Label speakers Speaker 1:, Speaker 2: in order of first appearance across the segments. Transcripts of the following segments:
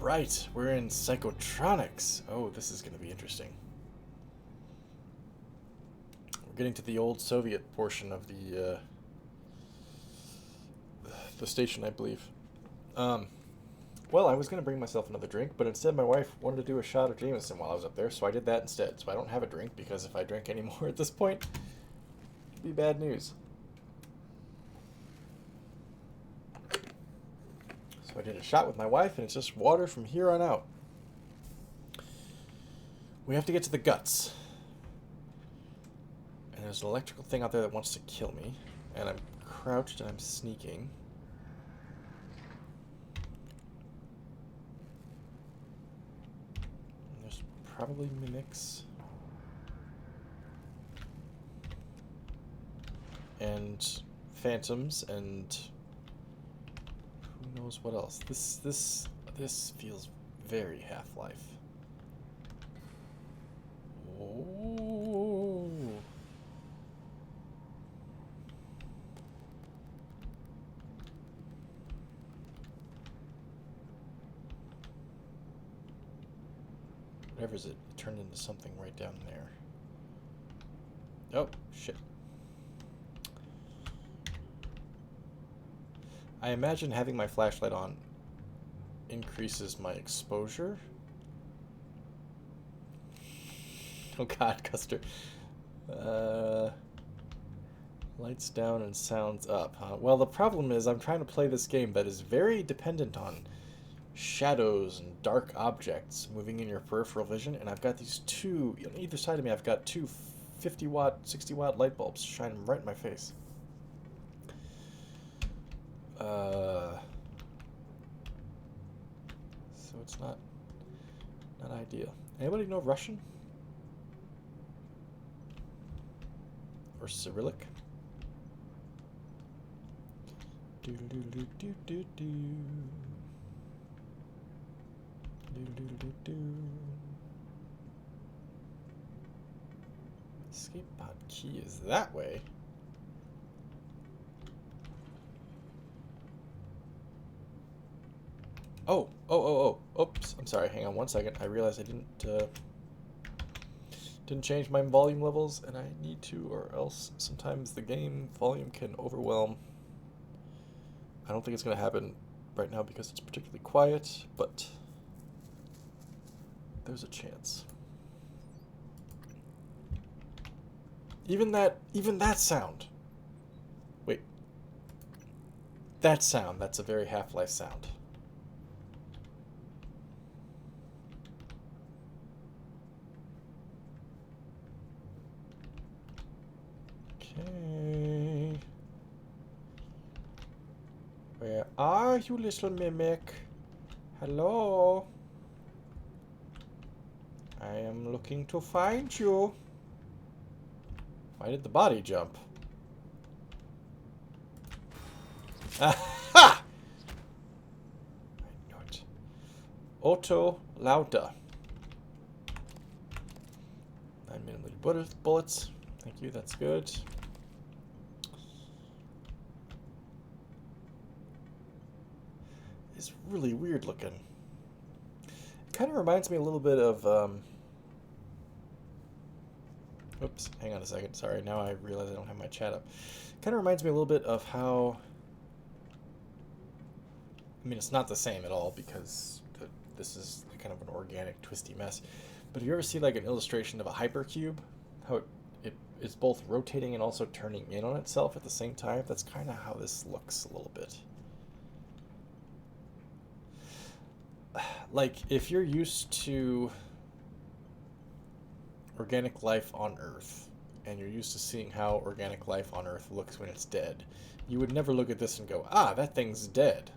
Speaker 1: right, we're in psychotronics. Oh, this is going to be interesting. We're getting to the old Soviet portion of the station, I believe. Well, I was going to bring myself another drink, but instead my wife wanted to do a shot of Jameson while I was up there, so I did that instead. So I don't have a drink, because if I drink any more at this point, it'd be bad news. So I did a shot with my wife, and it's just water from here on out. We have to get to the guts. And there's an electrical thing out there that wants to kill me. And I'm crouched and I'm sneaking. And there's probably mimics. And phantoms and who knows what else. This feels very Half-Life. Oh. Whatever is it? It turned into something right down there. Oh, shit. I imagine having my flashlight on increases my exposure. Oh god, Custer. Lights down and sounds up, huh? Well, the problem is I'm trying to play this game that is very dependent on shadows and dark objects moving in your peripheral vision, and I've got these two, on either side of me, I've got two 50-watt, 60-watt light bulbs shining right in my face. So it's not ideal. Anybody know Russian? Or Cyrillic? Escape pod key is that way. Oh. Oops. I'm sorry. Hang on one second. I realized I didn't change my volume levels, and I need to, or else sometimes the game volume can overwhelm. I don't think it's going to happen right now because it's particularly quiet, but there's a chance. Even that sound. Wait. That sound, that's a very Half-Life sound. Okay. Where are you, little mimic? Hello? I am looking to find you. Why did the body jump? Aha! I knew it. Otto Lauda. 9mm bullets. Thank you, that's good. It's really weird looking. It kind of reminds me a little bit of, oops, hang on a second. Sorry, now I realize I don't have my chat up. Kind of reminds me a little bit of how... I mean, it's not the same at all because this is kind of an organic, twisty mess. But if you ever see like an illustration of a hypercube, how it is both rotating and also turning in on itself at the same time, that's kind of how this looks a little bit. Like, if you're used to organic life on Earth, and you're used to seeing how organic life on Earth looks when it's dead, you would never look at this and go, ah, that thing's dead.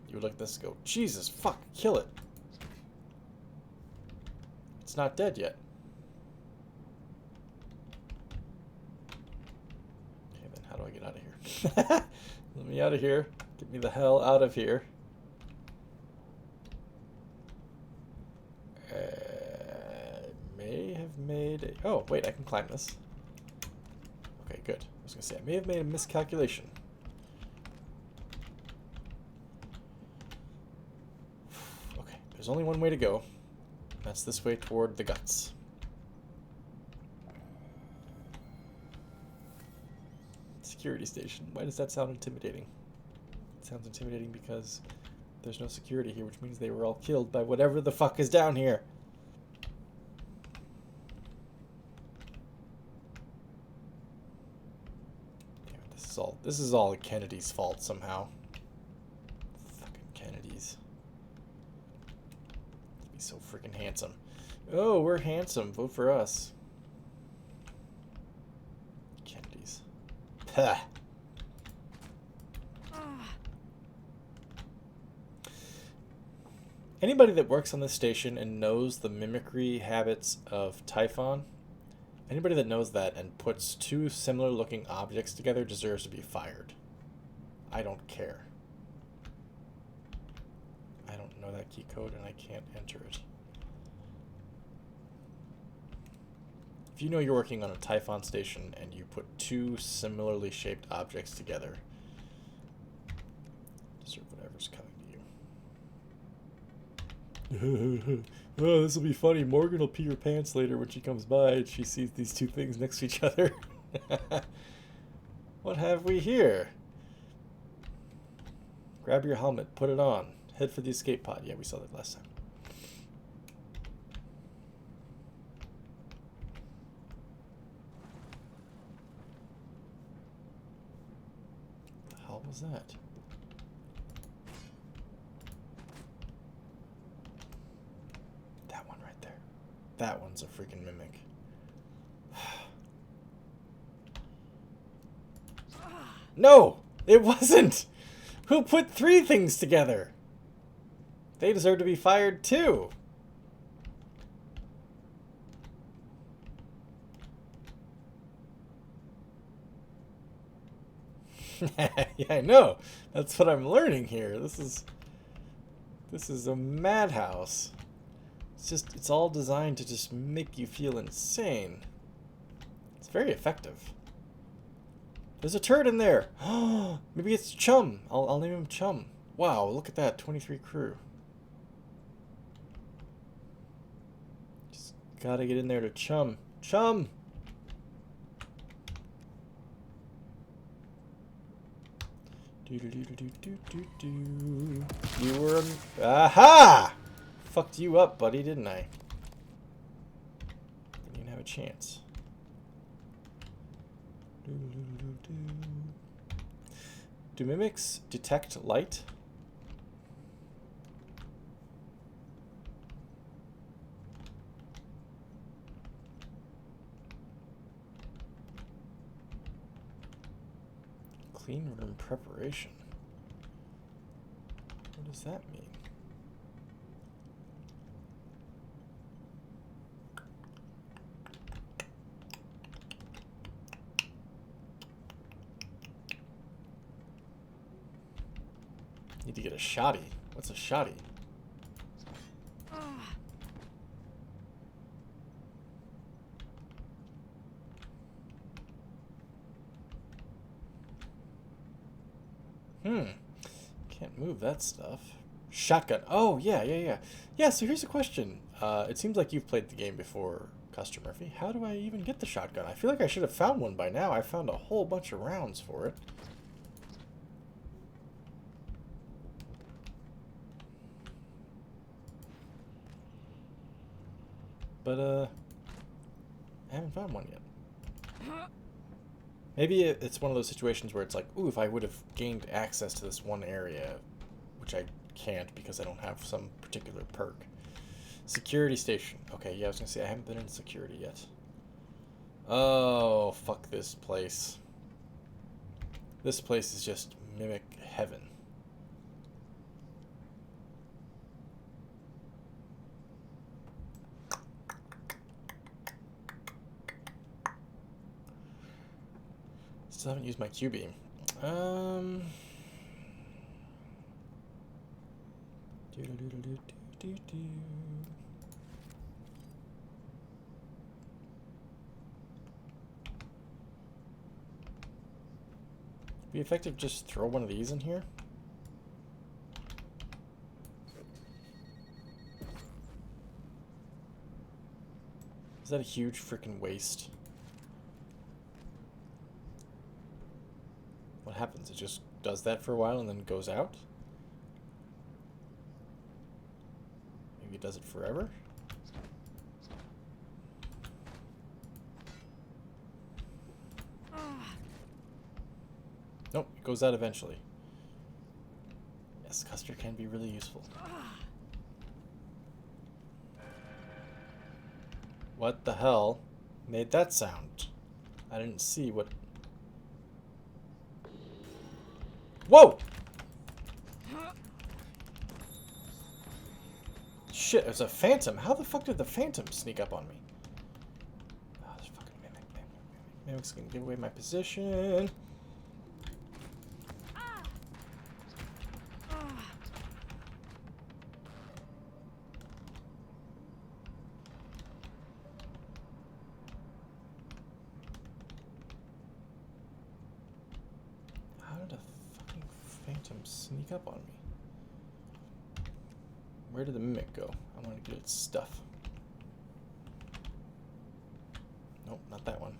Speaker 1: You would look at this and go, Jesus, fuck, kill it. It's not dead yet. Okay, then how do I get out of here? Let me out of here. Get me the hell out of here. May have made a... Oh, wait, I can climb this. Okay, good. I was going to say, I may have made a miscalculation. There's only one way to go. That's this way toward the guts. Security station. Why does that sound intimidating? It sounds intimidating because there's no security here, which means they were all killed by whatever the fuck is down here. Damn it, this is all Kennedy's fault somehow. Fucking Kennedys. Be so freaking handsome. Oh, we're handsome. Vote for us. Kennedys. Pah. Anybody that works on this station and knows the mimicry habits of Typhon, anybody that knows that and puts two similar looking objects together deserves to be fired. I don't care. I don't know that key code and I can't enter it. If you know you're working on a Typhon station and you put two similarly shaped objects together, deserve whatever's coming. Oh, this will be funny. Morgan will pee her pants later when she comes by and she sees these two things next to each other. What have we here? Grab your helmet, put it on. Head for the escape pod. Yeah, we saw that last time. What the hell was that? That one's a freaking mimic. No! It wasn't! Who put three things together? They deserve to be fired too. Yeah, I know. That's what I'm learning here. This is a madhouse. It's all designed to just make you feel insane. It's very effective. There's a turd in there. Maybe it's Chum. I'll name him Chum. Wow, look at that. 23 crew. Just gotta get in there to Chum. Chum! You were aha! Fucked you up, buddy, didn't I? Didn't even have a chance. Do mimics detect light? Clean room preparation. What does that mean? Need to get a shotty. What's a shotty? Can't move that stuff. Shotgun. Oh, yeah. Yeah, so here's a question. It seems like you've played the game before, Custer Murphy. How do I even get the shotgun? I feel like I should have found one by now. I found a whole bunch of rounds for it. But, I haven't found one yet. Maybe it's one of those situations where it's like, ooh, if I would have gained access to this one area, which I can't because I don't have some particular perk. Security station. Okay, yeah, I was gonna say I haven't been in security yet. Oh, fuck this place. This place is just mimic heaven. Still haven't used my Q-beam. Be effective, just throw one of these in here. Is that a huge freaking waste? What happens? It just does that for a while and then goes out? Maybe it does it forever? Nope, it goes out eventually. Yes, custard can be really useful. What the hell made that sound? I didn't see what... Whoa! Shit, it was a phantom. How the fuck did the phantom sneak up on me? Oh, this fucking mimic. Mimic's gonna give away my position. How did a fucking phantom sneak up on me? Where did the mimic go? I want to get its stuff. Nope, not that one.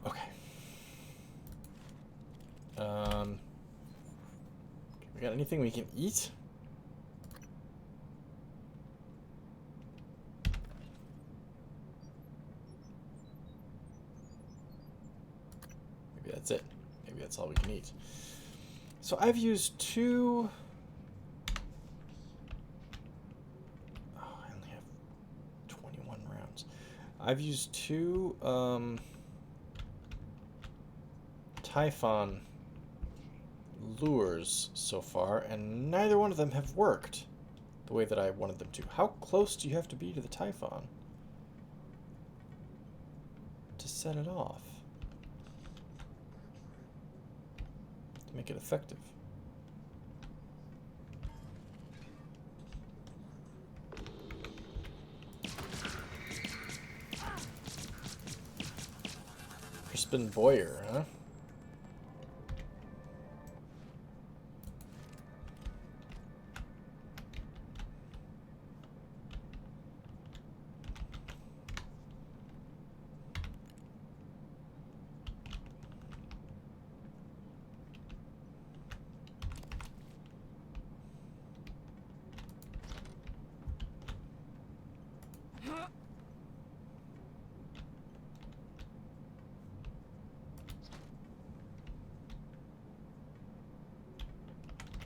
Speaker 1: Okay. We got anything we can eat? Maybe that's it. Maybe that's all we can eat. So I've used 2... Oh, I only have 21 rounds. I've used 2 Typhon lures so far, and neither one of them have worked the way that I wanted them to. How close do you have to be to the Typhon to set it off? To make it effective. Crispin Boyer, huh?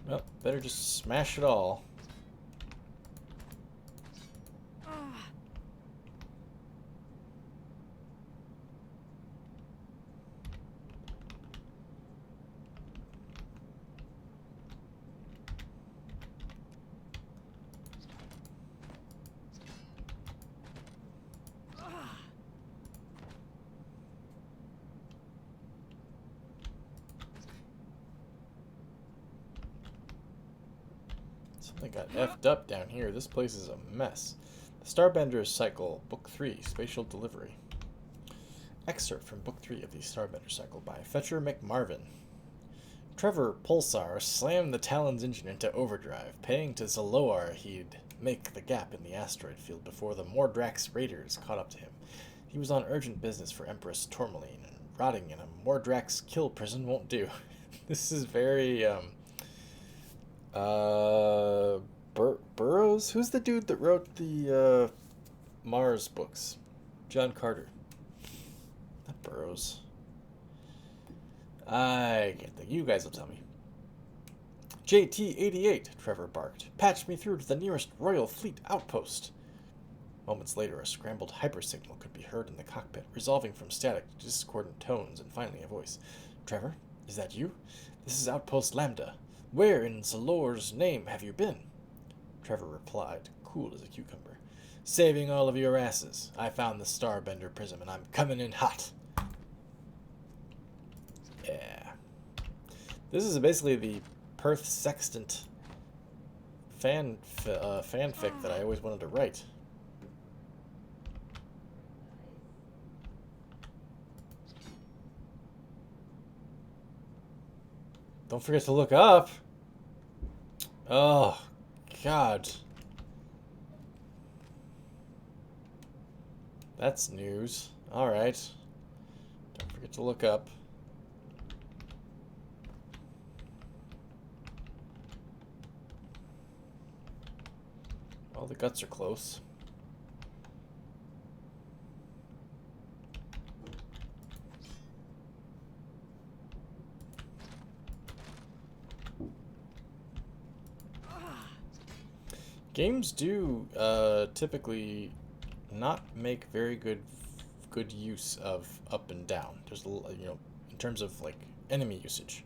Speaker 1: Well, better just smash it all. Something got effed up down here. This place is a mess. The Starbender Cycle, Book 3, Spatial Delivery. Excerpt from Book 3 of the Starbender Cycle by Fetcher McMarvin. Trevor Pulsar slammed the Talon's engine into overdrive, paying to Zaloar he'd make the gap in the asteroid field before the Mordrax raiders caught up to him. He was on urgent business for Empress Tourmaline, and rotting in a Mordrax kill prison won't do. This is very, Burroughs? Who's the dude that wrote the, Mars books? John Carter. Not Burroughs. I can't think. You guys will tell me. JT-88, Trevor barked. Patch me through to the nearest Royal Fleet outpost. Moments later, a scrambled hypersignal could be heard in the cockpit, resolving from static to discordant tones and finally a voice. Trevor, is that you? This is Outpost Lambda. Where in Zaloar's name have you been? Trevor replied, cool as a cucumber. Saving all of your asses. I found the Starbender Prism and I'm coming in hot. Yeah. This is basically the Perth Sextant fanfic that I always wanted to write. Don't forget to look up. Oh, God. That's news. Alright. Don't forget to look up. Well, the guts are close. Games do typically not make very good use of up and down. There's a little, in terms of like enemy usage.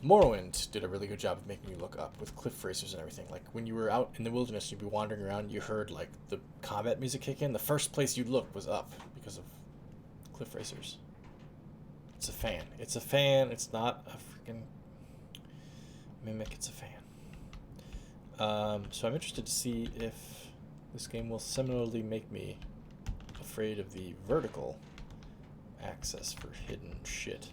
Speaker 1: Morrowind did a really good job of making you look up with cliff racers and everything. Like when you were out in the wilderness, you'd be wandering around, you heard like the combat music kick in. The first place you'd look was up because of cliff racers. It's a fan. It's a fan. It's not a freaking mimic. It's a fan. So I'm interested to see if this game will similarly make me afraid of the vertical access for hidden shit.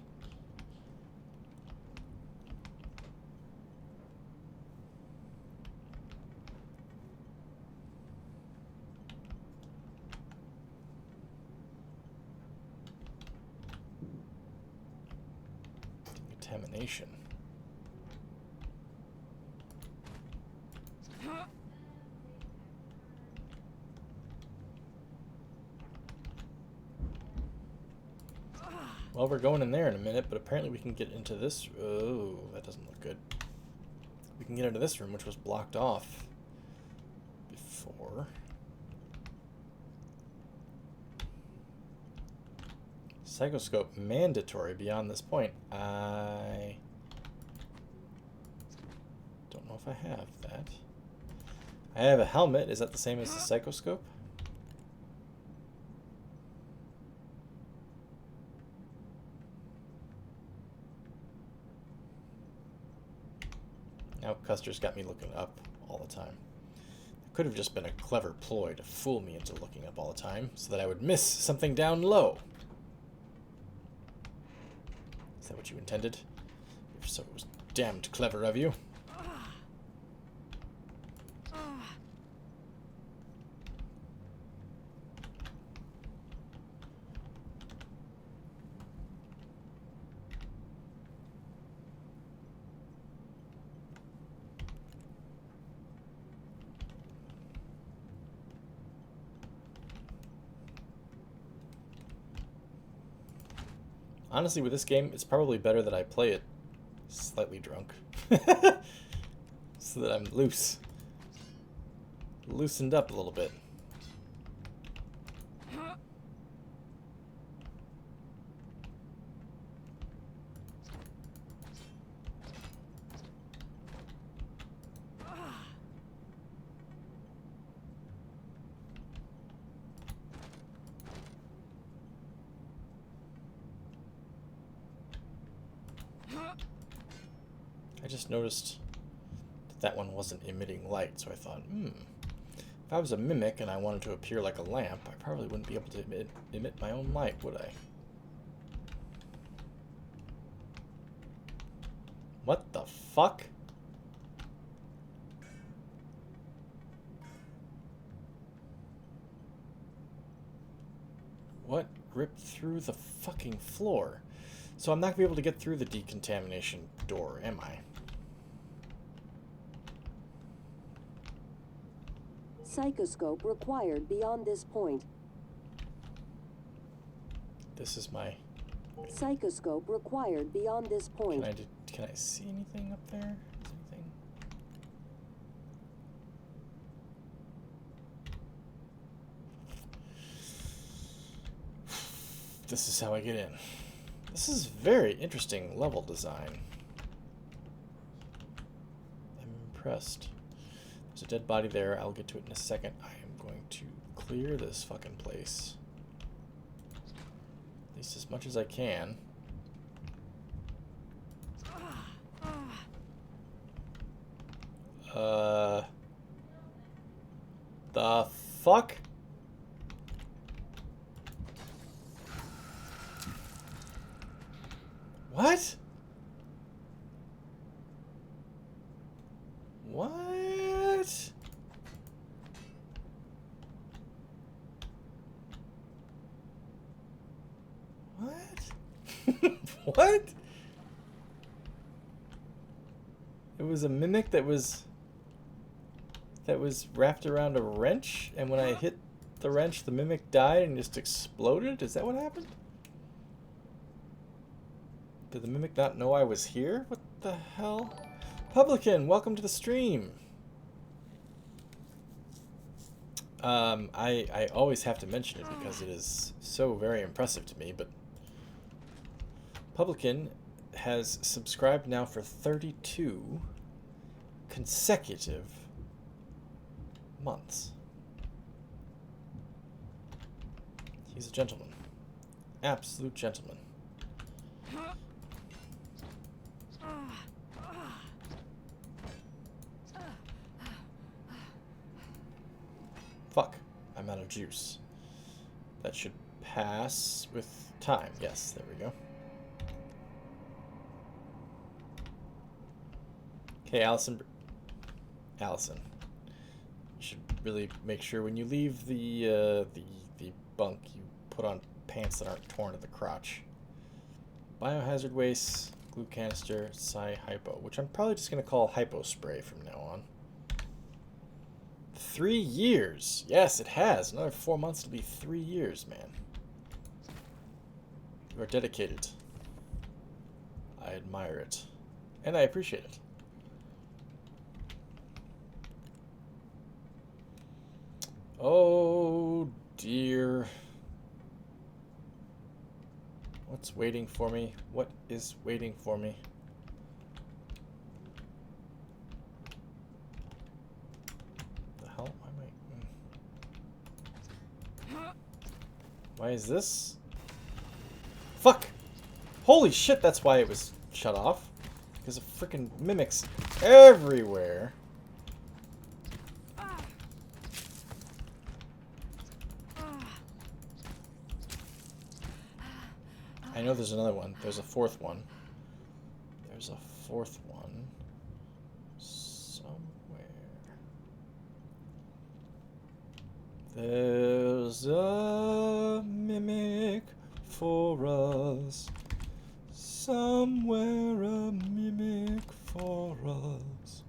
Speaker 1: Contamination. Well, we're going in there in a minute, but apparently we can get into this. Oh, that doesn't look good. We can get into this room, which was blocked off before. Psychoscope mandatory beyond this point. I don't know if I have that. I have a helmet. Is that the same as the psychoscope? Now Custer's got me looking up all the time. It could have just been a clever ploy to fool me into looking up all the time so that I would miss something down low. Is that what you intended? If so, it was damned clever of you. Honestly, with this game, it's probably better that I play it slightly drunk. So that I'm loose. Loosened up a little bit. I just noticed that one wasn't emitting light, so I thought, if I was a mimic and I wanted to appear like a lamp, I probably wouldn't be able to emit my own light, would I? What the fuck? What ripped through the fucking floor? So I'm not going to be able to get through the decontamination door, am I?
Speaker 2: Psychoscope required beyond this point.
Speaker 1: This is my...
Speaker 2: Psychoscope required beyond this point.
Speaker 1: Can I see anything up there? Anything? This is how I get in. This is very interesting level design. I'm impressed. There's a dead body there. I'll get to it in a second. I am going to clear this fucking place. At least as much as I can. The fuck? What? What? It was a mimic that was wrapped around a wrench, and when I hit the wrench, the mimic died and just exploded? Is that what happened? Did the mimic not know I was here? What the hell? Publican, welcome to the stream. I always have to mention it because it is so very impressive to me, but Publican has subscribed now for 32 consecutive months. He's a gentleman. Absolute gentleman. Fuck. I'm out of juice. That should pass with time. Yes, there we go. Okay, Allison. Allison. You should really make sure when you leave the bunk, you put on pants that aren't torn at the crotch. Biohazard waste, glue canister, Psy-Hypo, which I'm probably just going to call Hypo Spray from now on. 3 years. Yes, it has. Another 4 months to be 3 years, man. You are dedicated. I admire it. And I appreciate it. Oh, dear. What's waiting for me? What is waiting for me? The hell? Why is this? Fuck! Holy shit, that's why it was shut off. Because of freaking mimics everywhere. I know there's another one. There's a fourth one. There's a fourth one. Somewhere. There's a mimic for us. Somewhere a mimic for us.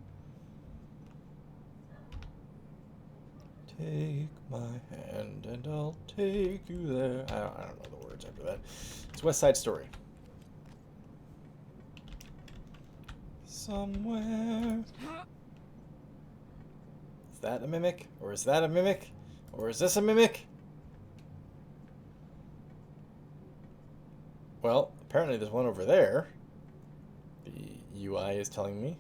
Speaker 1: Take my hand and I'll take you there. I don't know the words after that. It's West Side Story. Somewhere. Is that a mimic? Or is that a mimic? Or is this a mimic? Well, apparently there's one over there. The UI is telling me.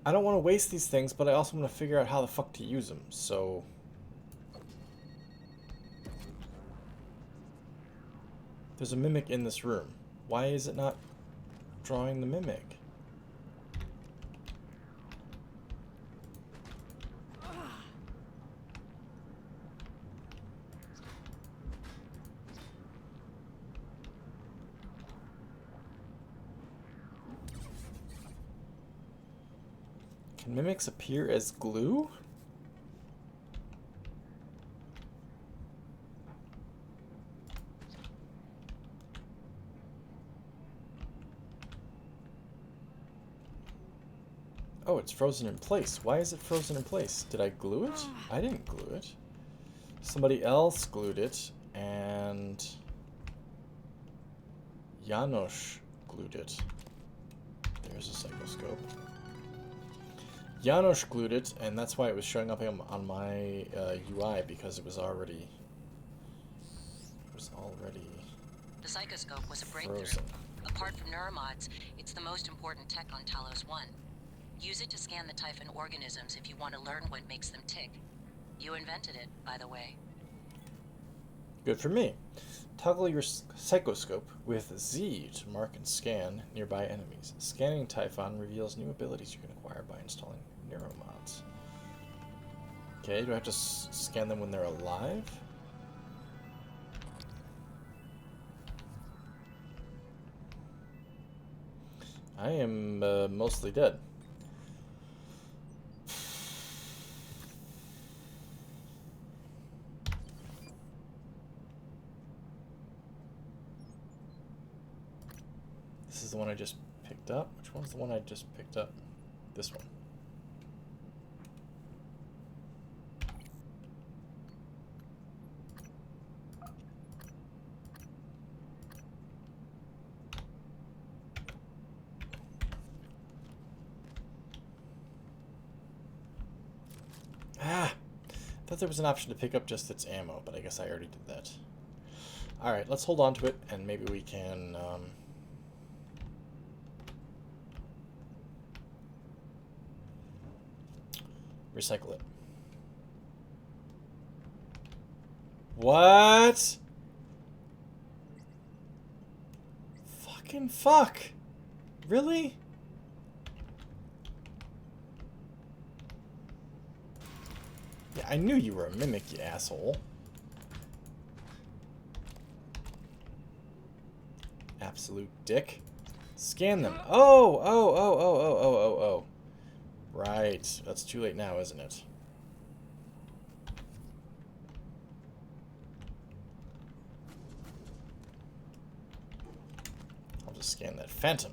Speaker 1: I don't want to waste these things, but I also want to figure out how the fuck to use them, so... There's a mimic in this room. Why is it not drawing the mimic? Can mimics appear as glue? Oh, it's frozen in place. Why is it frozen in place? Did I glue it? I didn't glue it. Somebody else glued it, and Janosch glued it. There's a psychoscope. Janosch glued it, and that's why it was showing up on my UI, because it was already
Speaker 3: The psychoscope was a breakthrough.
Speaker 1: frozen.
Speaker 3: Apart from neuromods, it's the most important tech on Talos 1. Use it to scan the Typhon organisms if you want to learn what makes them tick. You invented it, by the way.
Speaker 1: Good for me. Toggle your psychoscope with Z to mark and scan nearby enemies. Scanning Typhon reveals new abilities you can acquire by installing neuromods. Okay, do I have to scan them when they're alive? I am mostly dead. This is the one I just picked up. Which one's the one I just picked up? This one. Ah! I thought there was an option to pick up just its ammo, but I guess I already did that. Alright, let's hold on to it, and maybe we can... recycle it. What? Fucking fuck. Really? Yeah, I knew you were a mimic, you asshole. Absolute dick. Scan them. Oh, oh, oh, oh, oh, oh, oh, oh. Right. That's too late now, isn't it? I'll just scan that phantom.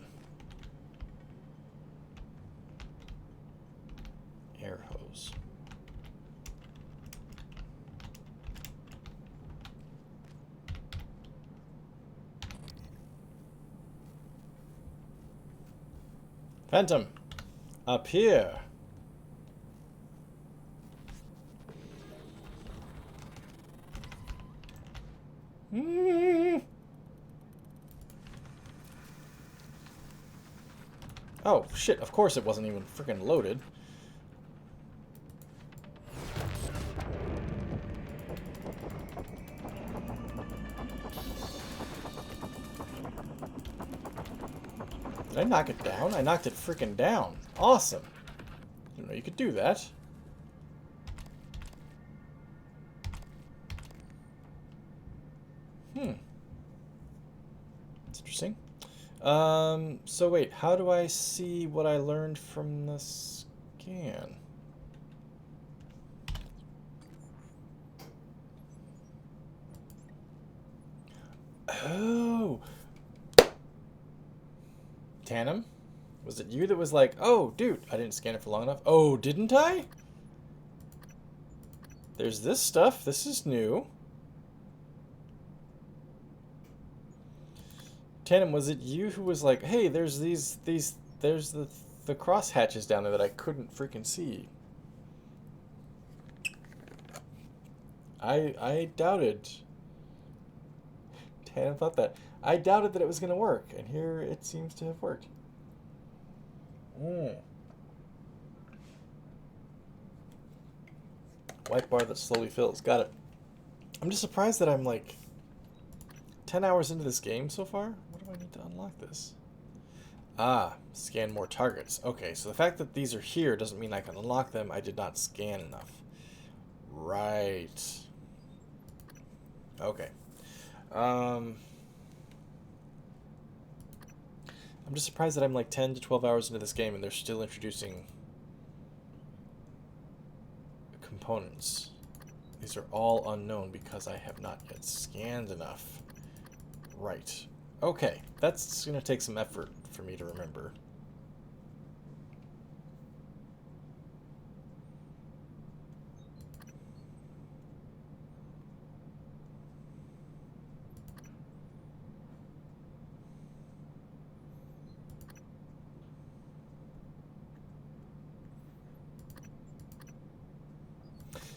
Speaker 1: Air hose. Phantom. Up here. Oh, shit. Of course it wasn't even freaking loaded. Did I knock it down? I knocked it freaking down. Awesome. Didn't know you could do that. That's interesting. So wait, how do I see what I learned from the scan? Oh! Tandem? Was it you that was like, oh, dude, I didn't scan it for long enough? Oh, didn't I? There's this stuff. This is new. Tandem, was it you who was like, hey, there's there's the cross hatches down there that I couldn't freaking see? I doubted. Tandem thought that. I doubted that it was going to work, and here it seems to have worked. White bar that slowly fills. Got it. I'm just surprised that I'm like 10 hours into this game so far. What do I need to unlock this? Ah, scan more targets. Okay, so the fact that these are here doesn't mean I can unlock them. I did not scan enough. Right. Okay. I'm just surprised that I'm like 10 to 12 hours into this game and they're still introducing components. These are all unknown because I have not yet scanned enough. Right. Okay, that's going to take some effort for me to remember.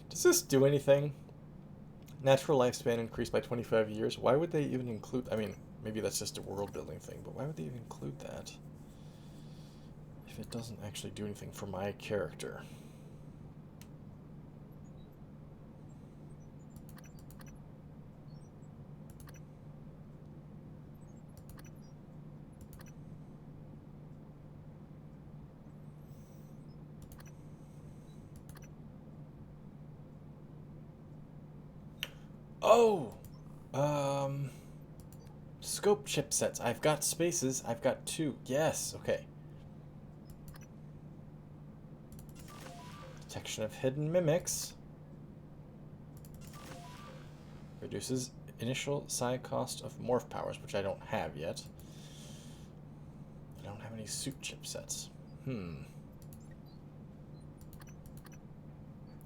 Speaker 1: Does this do anything? Natural lifespan increased by 25 years. Why would they even include... I mean, maybe that's just a world building thing, but why would they even include that? If if it doesn't actually do anything for my character. Oh! Scope chipsets. I've got spaces. I've got 2. Yes, okay. Detection of hidden mimics. Reduces initial psi cost of morph powers, which I don't have yet. I don't have any suit chipsets. That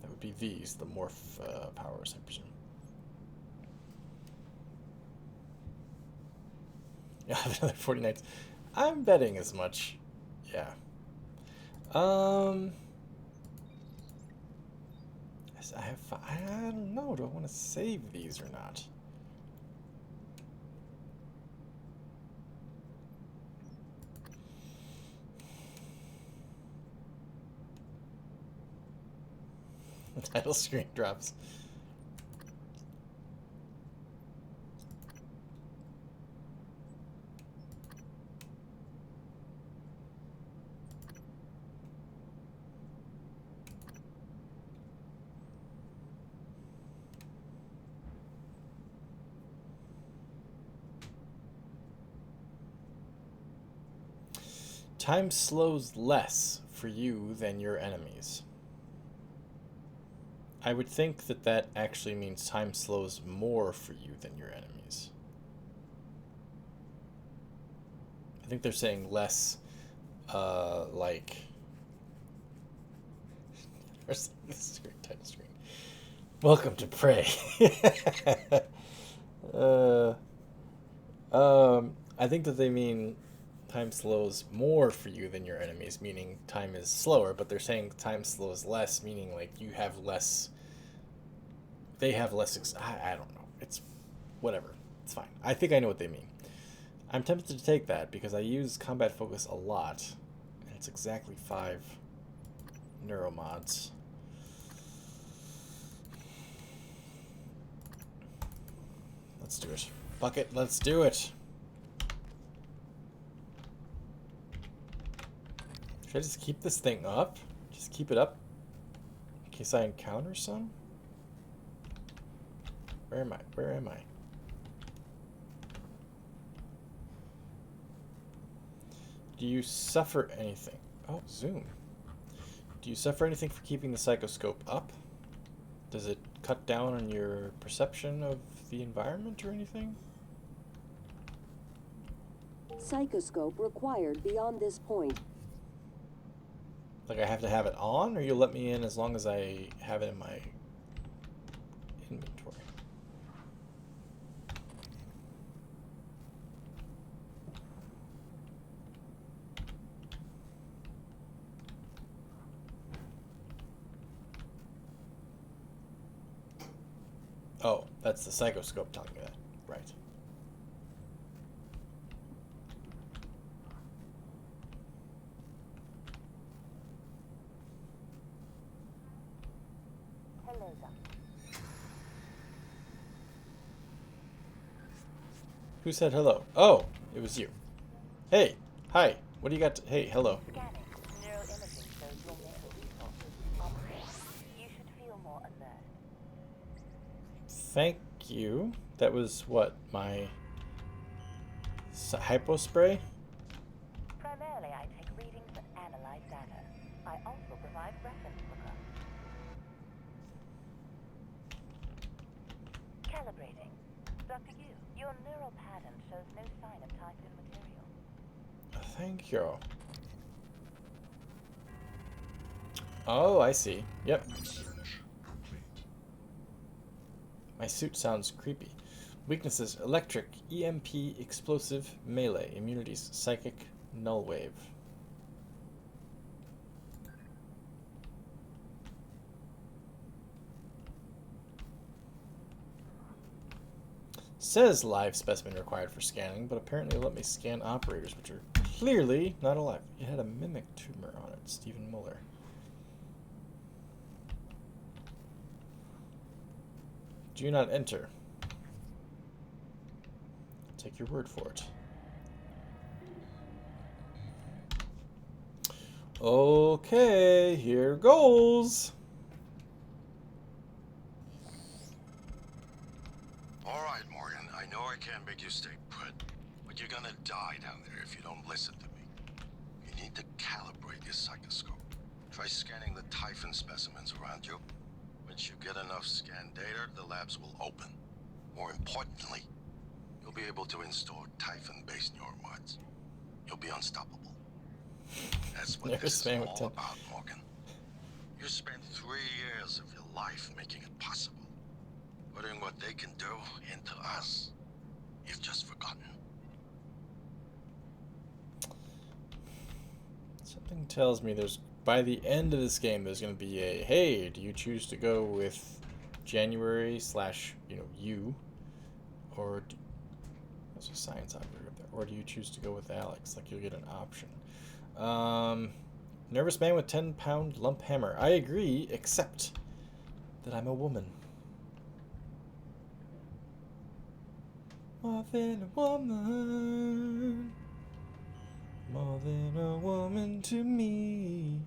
Speaker 1: would be these, the morph powers, I presume. Yeah, I have another 40 nights. I'm betting as much. Yeah. I don't know. Do I want to save these or not? The title screen drops. Time slows less for you than your enemies. I would think that that actually means time slows more for you than your enemies. I think they're saying less, like... Where's this title screen? Welcome to Prey. I think that they mean time slows more for you than your enemies, meaning time is slower, but they're saying time slows less, meaning like you have less, they have less, I don't know, it's whatever, it's fine. I think I know what they mean. I'm tempted to take that because I use combat focus a lot, and it's exactly 5 neuromods. Let's do it. Fuck it, let's do it. Should I just keep this thing up? Just keep it up in case I encounter some? Where am I? Where am I? Do you suffer anything? Oh, zoom. Do you suffer anything for keeping the psychoscope up? Does it cut down on your perception of the environment or anything?
Speaker 2: Psychoscope required beyond this point.
Speaker 1: Like I have to have it on, or you'll let me in as long as I have it in my inventory? Oh, that's the psychoscope telling me that. Right.
Speaker 4: Hello there.
Speaker 1: Who said hello? Oh, it was you. Hey, hi. What do you got to... Hey, hello.
Speaker 4: Scanning. Neuroimaging shows your mental resources. You should feel more alert.
Speaker 1: Thank you. That was what? My... hypospray?
Speaker 4: Primarily, I take readings and analyze data. I also provide reference bookups. Calibrating. Dr. Yu, your neural pattern shows no sign of Typhon material.
Speaker 1: Thank you. Oh, I see. Yep. My suit sounds creepy. Weaknesses: electric, EMP, explosive, melee. Immunities: psychic, null wave. says live specimen required for scanning, but apparently let me scan operators, which are clearly not alive. It had a mimic tumor on it. Stephen Muller. Do not enter. Take your word for it. Okay, here goes.
Speaker 5: All right, Morgan. I know I can't make you stay put, but you're gonna die down there if you don't listen to me. You need to calibrate your psychoscope. Try scanning the Typhon specimens around you. Once you get enough scan data, the labs will open. More importantly, you'll be able to install Typhon-based neuromods. You'll be unstoppable. That's what
Speaker 1: Never
Speaker 5: this is
Speaker 1: spam with
Speaker 5: all
Speaker 1: 10.
Speaker 5: about, Morgan. You spent 3 years of your life making it possible. Putting what they can do into us. You've just forgotten.
Speaker 1: Something tells me there's, by the end of this game, there's going to be a, hey, do you choose to go with January / you, or there's a science operator up there, or do you choose to go with Alex? Like, you'll get an option. Nervous man with 10-pound lump hammer. I agree, except that I'm a woman. More than a woman. More than a woman to me.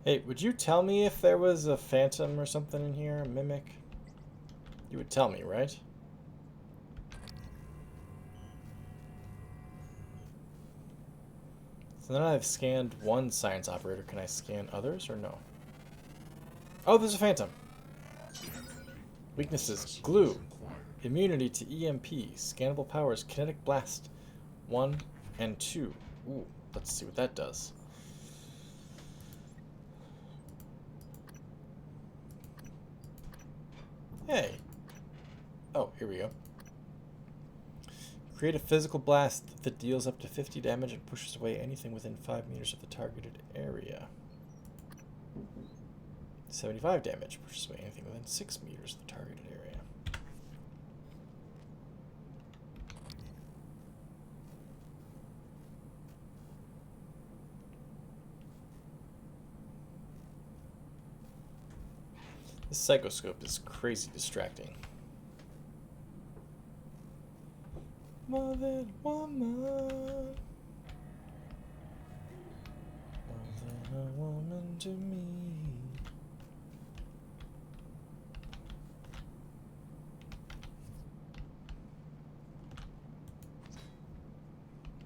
Speaker 1: Hey, would you tell me if there was a phantom or something in here? A mimic? You would tell me, right? So now I've scanned one science operator. Can I scan others or no? Oh, there's a phantom. Weaknesses. Glue. Immunity to EMP. Scannable powers. Kinetic blast. 1 and 2. Ooh, let's see what that does. Hey. Oh, here we go. Create a physical blast that deals up to 50 damage and pushes away anything within 5 meters of the targeted area. 75 damage, pushes away anything within 6 meters of the targeted area. This psychoscope is crazy distracting. More than a woman. More than a woman to me.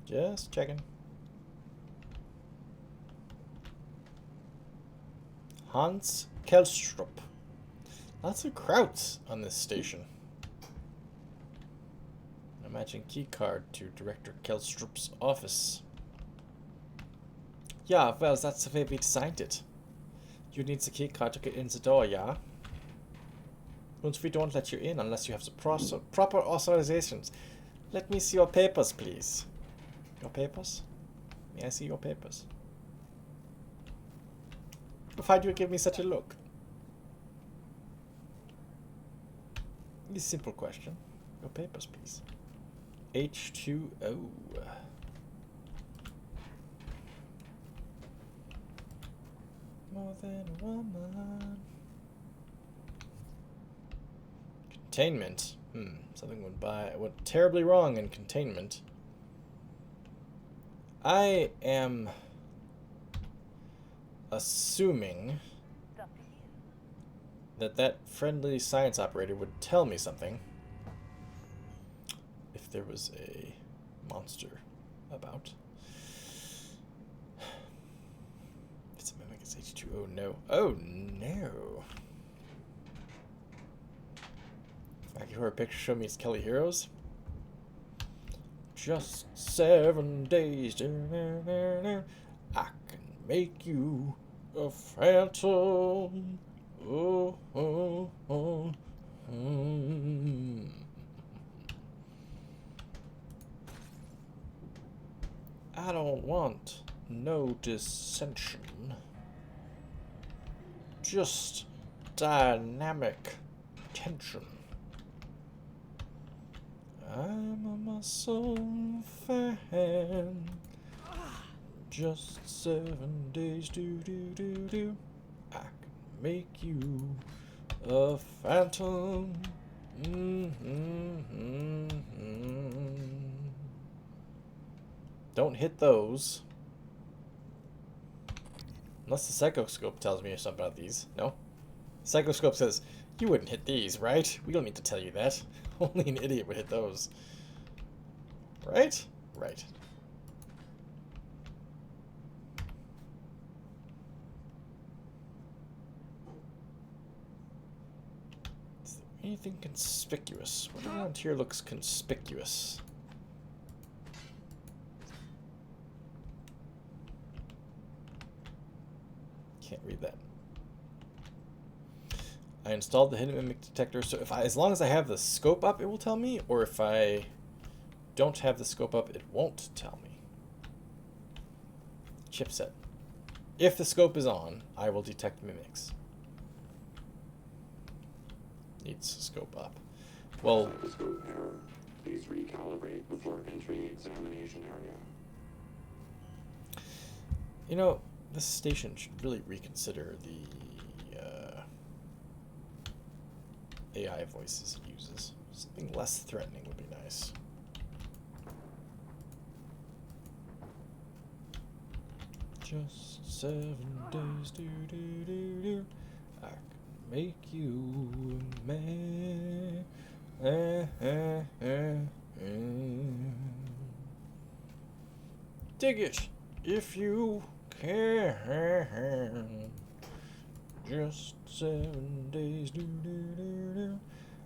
Speaker 1: Just checking. Hans Kelstrup. Lots of krauts on this station. A matching key card to Director Kelstrup's office. Yeah, well, that's the way we designed it. You need the key card to get in the door, yeah? And we don't let you in unless you have the proper authorizations. Let me see your papers, please. Your papers? May I see your papers? Why do you give me such a look? A simple question. Your papers, please. H2O. More than a woman. Containment. Something went terribly wrong in containment. I am assuming that friendly science operator would tell me something if there was a monster about. It's a mimic, it's H2O, no. Oh no. Wacky horror picture show me it's Kelly Heroes. Just 7 days. I can make you a phantom. Oh, oh, oh. I don't want no dissension. Just dynamic tension. I'm a muscle fan. Just 7 days, do. I can make you a phantom. Don't hit those. Unless the psychoscope tells me something about these. No? Psychoscope says, you wouldn't hit these, right? We don't need to tell you that. Only an idiot would hit those. Right? Right. Is there anything conspicuous? What around here looks conspicuous? Can't read that. I installed the hidden mimic detector, so if as long as I have the scope up, it will tell me, or if I don't have the scope up, it won't tell me. Chipset. If the scope is on, I will detect mimics. Needs scope up. Well,
Speaker 6: Scope error. Please recalibrate before entering examination area.
Speaker 1: you know, this station should really reconsider the AI voices it uses. Something less threatening would be nice. Just 7 days, do. I can make you a man. Dig it if you can. Just 7 days, do.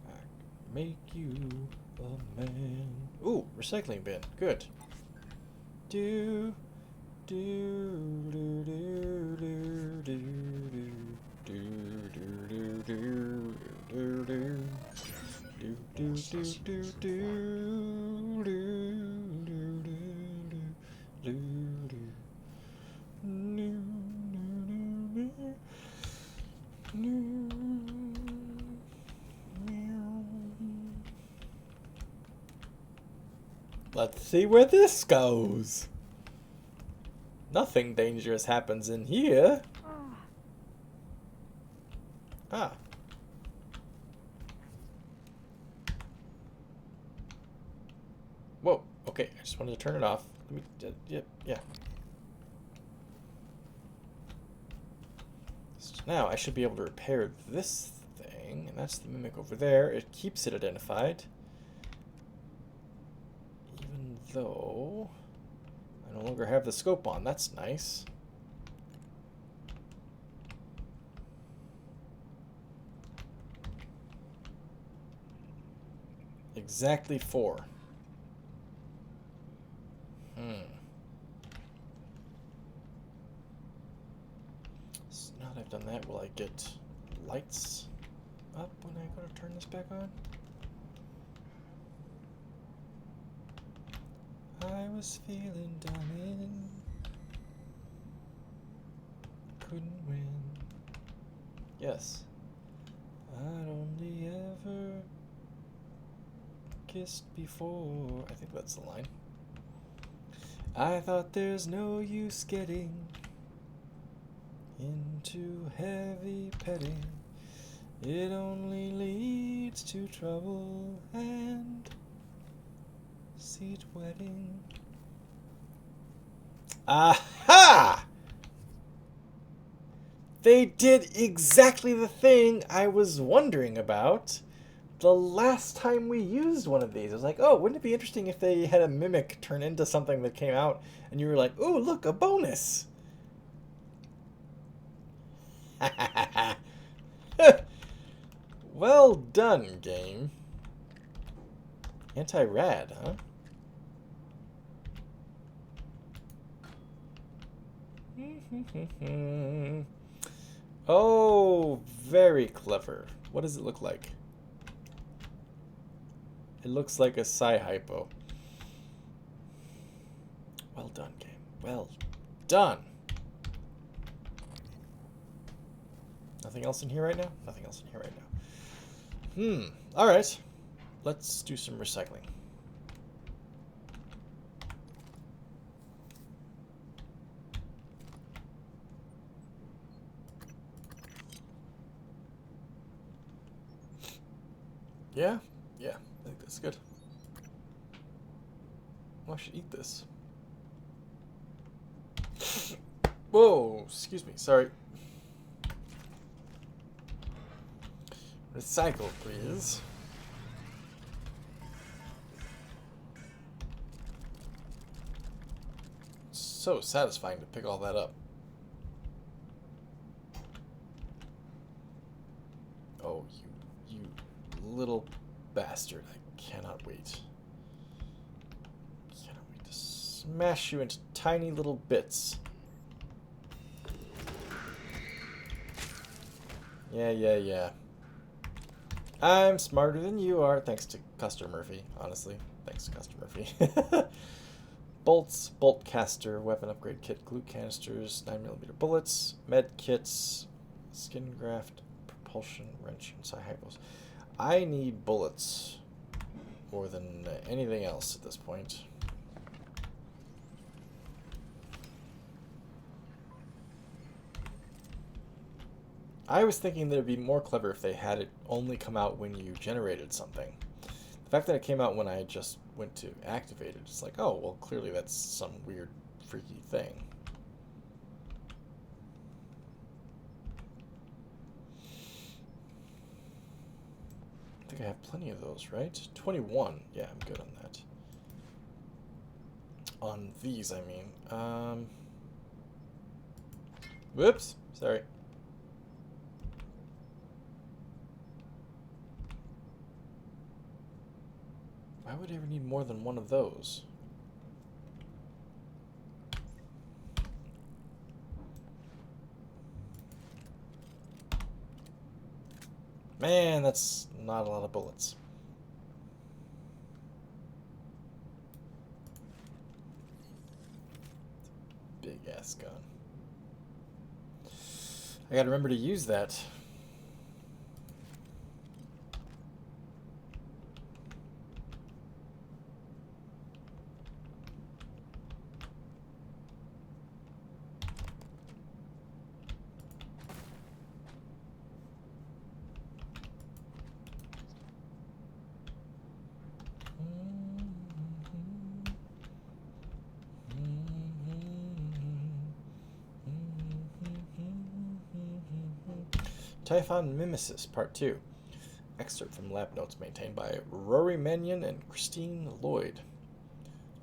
Speaker 1: I can make you a man. Ooh, recycling bin. Good. Do. Let's see where this goes. Nothing dangerous happens in here. Ah. Whoa. Okay, I just wanted to turn it off. Let me. Yeah. So now I should be able to repair this thing, and that's the mimic over there. It keeps it identified, even though I no longer have the scope on. That's nice. Exactly 4. So now that I've done that, will I get lights up when I go to turn this back on? I was feeling down, couldn't win. Yes. I'd only ever kissed before. I think that's the line. I thought there's no use getting into heavy petting. It only leads to trouble and seat wetting. Aha! They did exactly the thing I was wondering about the last time we used one of these. I was like, oh, wouldn't it be interesting if they had a mimic turn into something that came out and you were like, ooh, look, a bonus. Well done, game. Anti-rad, huh? Oh, very clever. What does it look like? It looks like a Psy-Hypo. Well done, game. Well done. Nothing else in here right now? Nothing else in here right now. Alright. Let's do some recycling. Yeah? Yeah, I think that's good. Oh, I should eat this. Whoa, excuse me, sorry. Recycle, please. So satisfying to pick all that up. Oh, you little bastard. I cannot wait. Cannot wait to smash you into tiny little bits. Yeah. I'm smarter than you are, thanks to Custer Murphy, honestly. Thanks, Custer Murphy. Bolts, bolt caster, weapon upgrade kit, glue canisters, 9mm bullets, med kits, skin graft, propulsion wrench, and Psy-Hypos. I need bullets more than anything else at this point. I was thinking that it'd be more clever if they had it only come out when you generated something. The fact that it came out when I just went to activate it, it's like, oh, well, clearly that's some weird, freaky thing. I think I have plenty of those, right? 21. Yeah, I'm good on that. On these, I mean. Whoops. Sorry. Why would I ever need more than one of those? Man, that's not a lot of bullets. Big ass gun. I gotta remember to use that. Typhon Mimesis, Part 2. Excerpt from lab notes maintained by Rory Mannion and Christine Lloyd.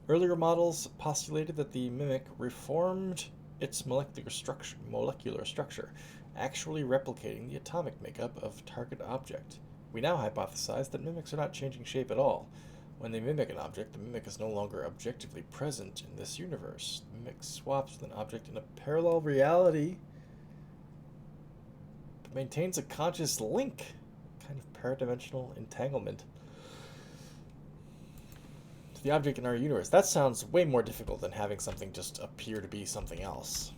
Speaker 1: Earlier models postulated that the mimic reformed its molecular structure, actually replicating the atomic makeup of target object. We now hypothesize that mimics are not changing shape at all. When they mimic an object, the mimic is no longer objectively present in this universe. The mimic swaps with an object in a parallel reality, but maintains a conscious link, kind of paradimensional entanglement, to the object in our universe. That sounds way more difficult than having something just appear to be something else.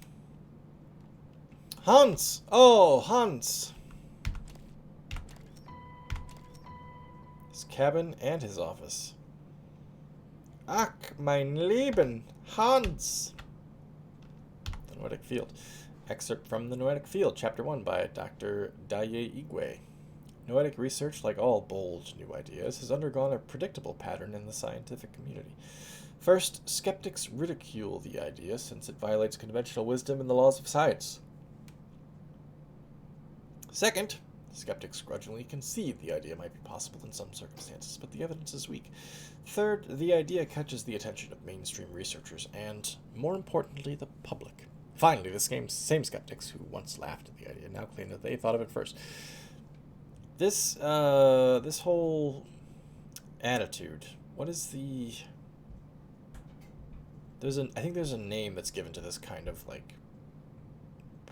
Speaker 1: Hans! Oh, Hans! His cabin and his office. Ach, mein Leben! Hans! The Noetic Field. Excerpt from The Noetic Field, Chapter 1 by Dr. Daye Igwe. Noetic research, like all bold new ideas, has undergone a predictable pattern in the scientific community. First, skeptics ridicule the idea since it violates conventional wisdom and the laws of science. Second, skeptics grudgingly concede the idea might be possible in some circumstances, but the evidence is weak. Third, the idea catches the attention of mainstream researchers and, more importantly, the public. Finally, the same skeptics who once laughed at the idea now claim that they thought of it first. This whole attitude, what is the... I think there's a name that's given to this kind of, like,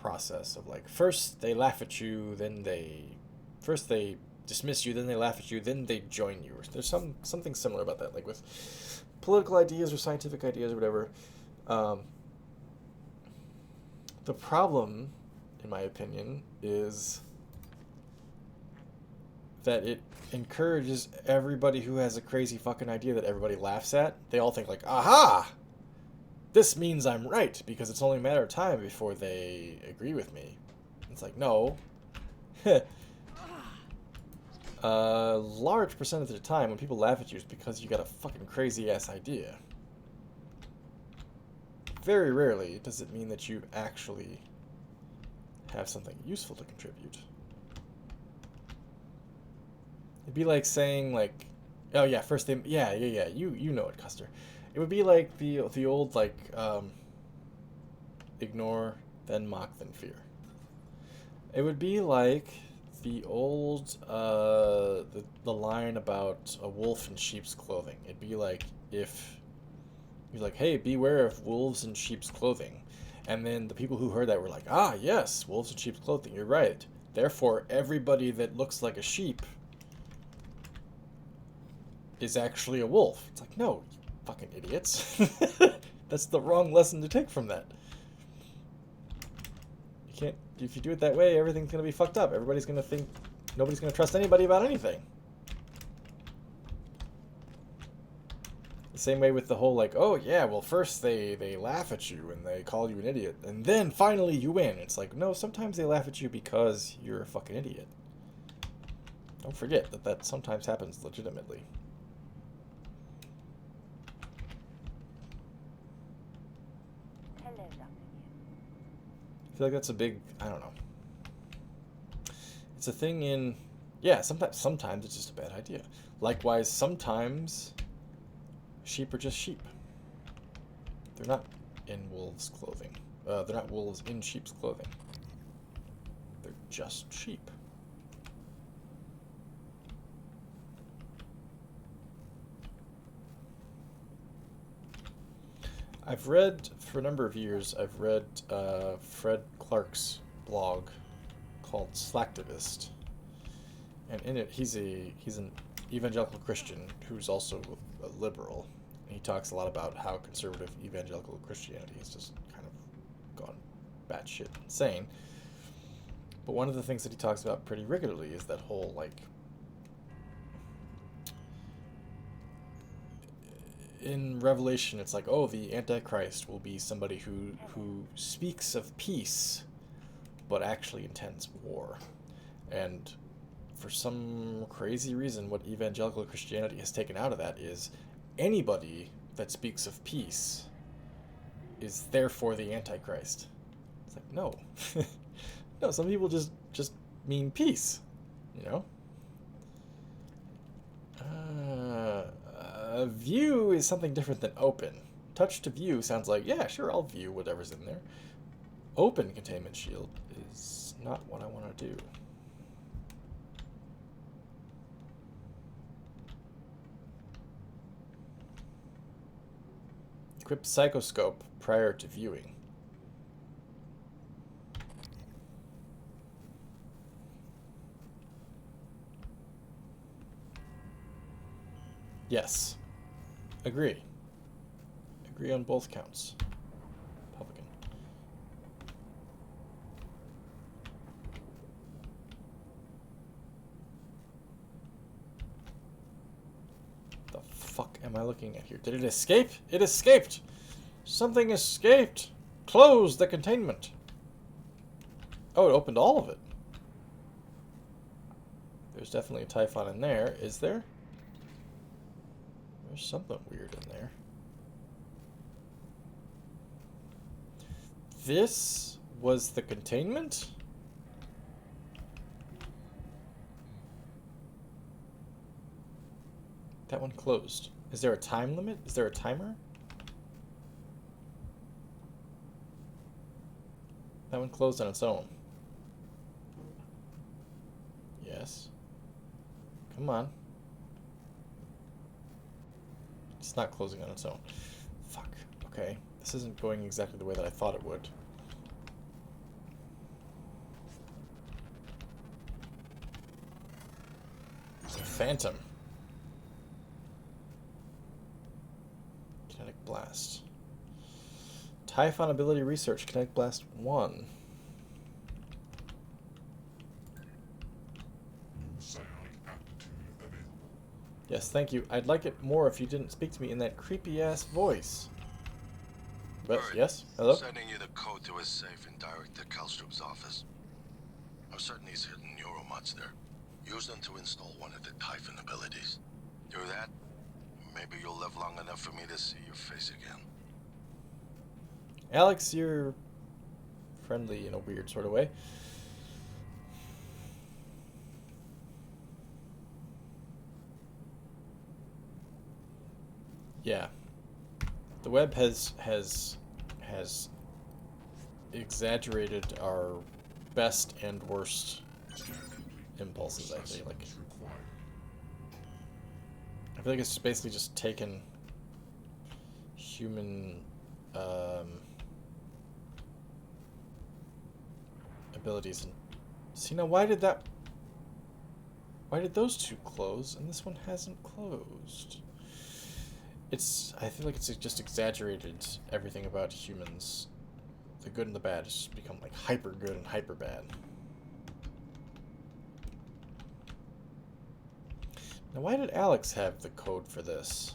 Speaker 1: process of like first they laugh at you, then they dismiss you, then they laugh at you, then they join you. There's something similar about that, like with political ideas or scientific ideas or whatever. The problem, in my opinion, is that it encourages everybody who has a crazy fucking idea that everybody laughs at. They all think like, aha! This means I'm right, because it's only a matter of time before they agree with me. It's like, no. A large percentage of the time when people laugh at you is because you got a fucking crazy-ass idea. Very rarely does it mean that you actually have something useful to contribute. It'd be like saying, like, oh yeah, first thing, yeah, you know it, Custer. It would be like the old, like, ignore, then mock, then fear. It would be like the old, the line about a wolf in sheep's clothing. It'd be like if you're like, hey, beware of wolves in sheep's clothing. And then the people who heard that were like, ah, yes, wolves in sheep's clothing, you're right. Therefore, everybody that looks like a sheep is actually a wolf. It's like, no, you fucking idiots. That's the wrong lesson to take from that. You can't, if you do it that way, everything's going to be fucked up. Everybody's going to think, nobody's going to trust anybody about anything. The same way with the whole, like, oh yeah, well first they laugh at you and they call you an idiot, and then finally you win. It's like, no, sometimes they laugh at you because you're a fucking idiot. Don't forget that sometimes happens legitimately.
Speaker 4: Hello, Dr. Yu.
Speaker 1: I feel like that's a big, I don't know. It's a thing in, yeah, sometimes it's just a bad idea. Likewise, sometimes sheep are just sheep. They're not in wolves' clothing. They're not wolves in sheep's clothing. They're just sheep. I've read, for a number of years, I've read Fred Clark's blog called Slacktivist. And in it, he's an evangelical Christian who's also a liberal. And he talks a lot about how conservative evangelical Christianity has just kind of gone batshit insane. But one of the things that he talks about pretty regularly is that whole, like, in Revelation, it's like, oh, the Antichrist will be somebody who speaks of peace, but actually intends war. And for some crazy reason, what evangelical Christianity has taken out of that is anybody that speaks of peace is therefore the Antichrist. It's like, no. No, some people just mean peace, you know? View is something different than open. Touch to view sounds like, yeah, sure, I'll view whatever's in there. Open containment shield is not what I want to do. Equip psychoscope prior to viewing. Yes. Agree. Agree on both counts. Republican. The fuck am I looking at here? Did it escape? It escaped! Something escaped! Close the containment! Oh, it opened all of it. There's definitely a Typhon in there. Is there? There's something weird in there. This was the containment? That one closed. Is there a time limit? Is there a timer? That one closed on its own. Yes. Come on. It's not closing on its own. Fuck. Okay. This isn't going exactly the way that I thought it would. Phantom. Kinetic Blast. Typhon ability research. Kinetic Blast 1. Yes, thank you. I'd like it more if you didn't speak to me in that creepy-ass voice. But,
Speaker 5: Bird,
Speaker 1: yes? Hello?
Speaker 5: Sending you the code to his safe and direct to Kalstrup's office. I'm certain he's hidden neuromods there. Use them to install one of the Typhon abilities. Do that, maybe you'll live long enough for me to see your face again.
Speaker 1: Alex, you're friendly in a weird sort of way. Yeah. The web has exaggerated our best and worst impulses, I feel like. I feel like it's basically just taken human abilities and see now why did those two close and this one hasn't closed? I feel like it's just exaggerated everything about humans. The good and the bad has just become like hyper good and hyper bad. Now why did Alex have the code for this?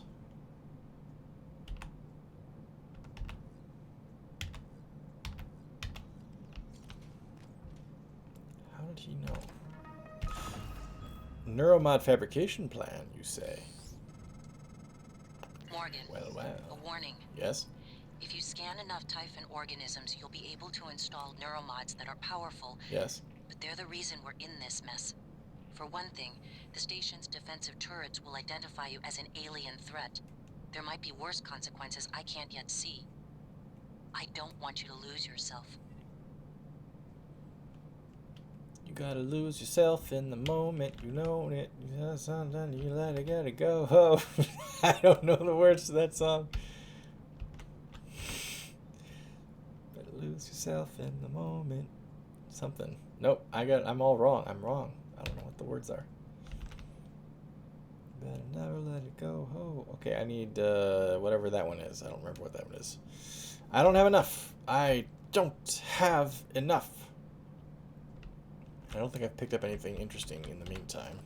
Speaker 1: How did he know? Neuromod fabrication plan, you say?
Speaker 3: Morgan,
Speaker 1: Well.
Speaker 3: a warning.
Speaker 1: Yes?
Speaker 3: If you scan enough Typhon organisms, you'll be able to install neuromods that are powerful,
Speaker 1: Yes?
Speaker 3: but they're the reason we're in this mess. For one thing, the station's defensive turrets will identify you as an alien threat. There might be worse consequences I can't yet see. I don't want you to lose yourself.
Speaker 1: You gotta lose yourself in the moment, you know it. Sometimes you gotta go. Oh, I don't know the words to that song. Better lose yourself in the moment. Something. Nope, I'm all wrong. I'm wrong. I don't know what the words are. Better never let it go. Oh, okay, I need whatever that one is. I don't remember what that one is. I don't have enough. I don't have enough. I don't think I've picked up anything interesting in the meantime.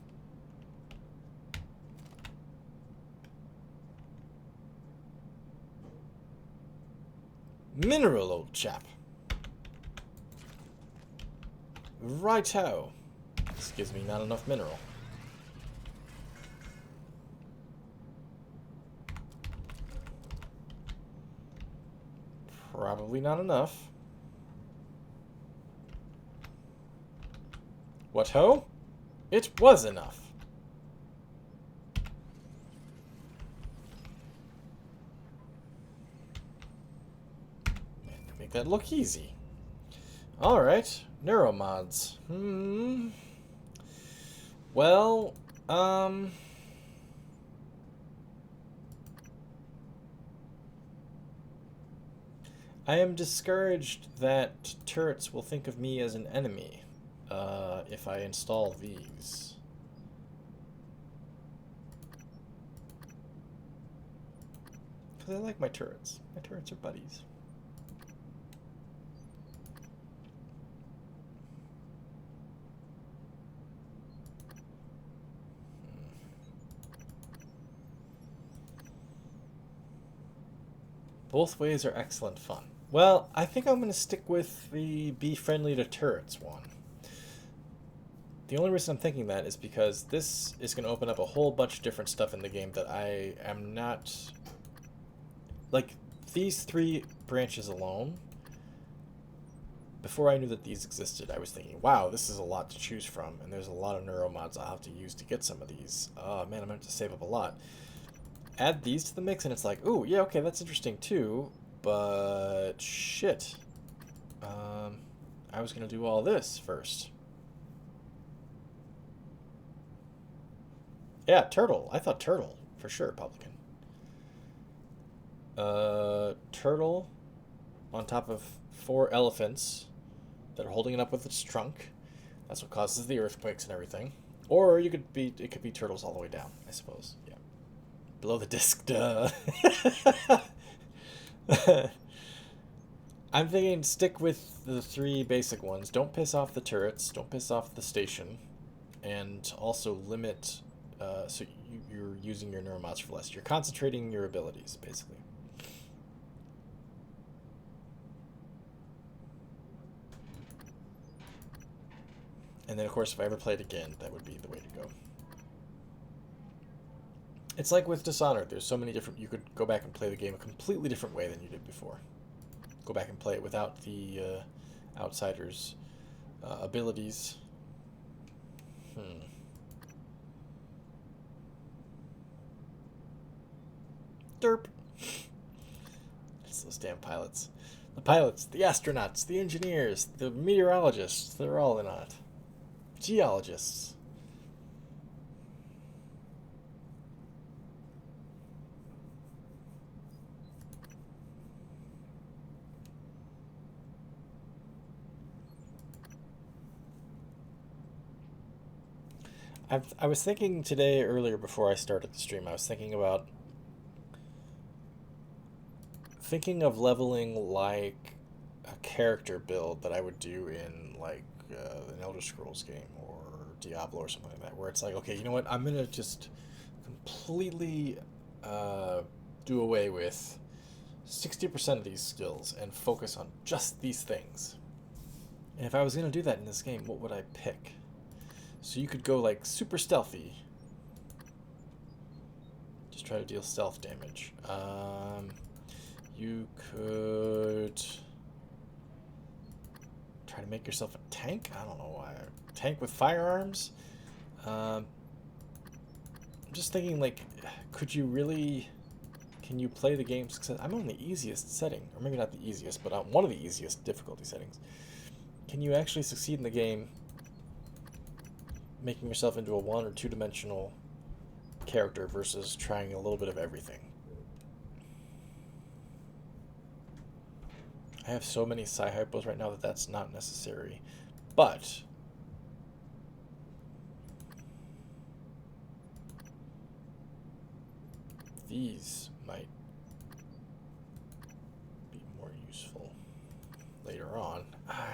Speaker 1: Mineral, old chap. Righto. This gives me not enough mineral. Probably not enough. What ho? It was enough. Make that look easy. Alright, neuromods. Well, I am discouraged that turrets will think of me as an enemy. If I install these. Because I like my turrets. My turrets are buddies. Both ways are excellent fun. Well, I think I'm going to stick with the be friendly to turrets one. The only reason I'm thinking that is because this is going to open up a whole bunch of different stuff in the game that I am not... Like, these 3 branches alone, before I knew that these existed, I was thinking, wow, this is a lot to choose from, and there's a lot of neuromods I'll have to use to get some of these. Oh, man, I'm going to have to save up a lot. Add these to the mix, and it's like, ooh, yeah, okay, that's interesting too, but shit. I was going to do all this first. Yeah, turtle. I thought turtle, for sure, Publican. Turtle on top of 4 elephants that are holding it up with its trunk. That's what causes the earthquakes and everything. Or you could be, it could be turtles all the way down, I suppose. Yeah. Below the disc, duh. I'm thinking stick with the 3 basic ones. Don't piss off the turrets. Don't piss off the station. And also limit, so you're using your neuromods for less. You're concentrating your abilities, basically. And then, of course, if I ever play it again, that would be the way to go. It's like with Dishonored. There's so many different... You could go back and play the game a completely different way than you did before. Go back and play it without the Outsiders' abilities. Derp. It's those damn pilots. The pilots, the astronauts, the engineers, the meteorologists, they're all in on it. Geologists. I was thinking today, earlier before I started the stream, I was thinking of leveling like a character build that I would do in like an Elder Scrolls game or Diablo or something like that, where it's like, okay, you know what, I'm gonna just completely do away with 60% of these skills and focus on just these things. And if I was gonna do that in this game, what would I pick? So you could go like super stealthy. Just try to deal stealth damage. You could try to make yourself a tank. I don't know why. A tank with firearms. I'm just thinking, like, could you really? Can you play the game success? I'm on the easiest setting, or maybe not the easiest, but on one of the easiest difficulty settings. Can you actually succeed in the game? Making yourself into a 1 or 2-dimensional character versus trying a little bit of everything. I have so many Psi-Hypos right now that that's not necessary, but these might be more useful later on. I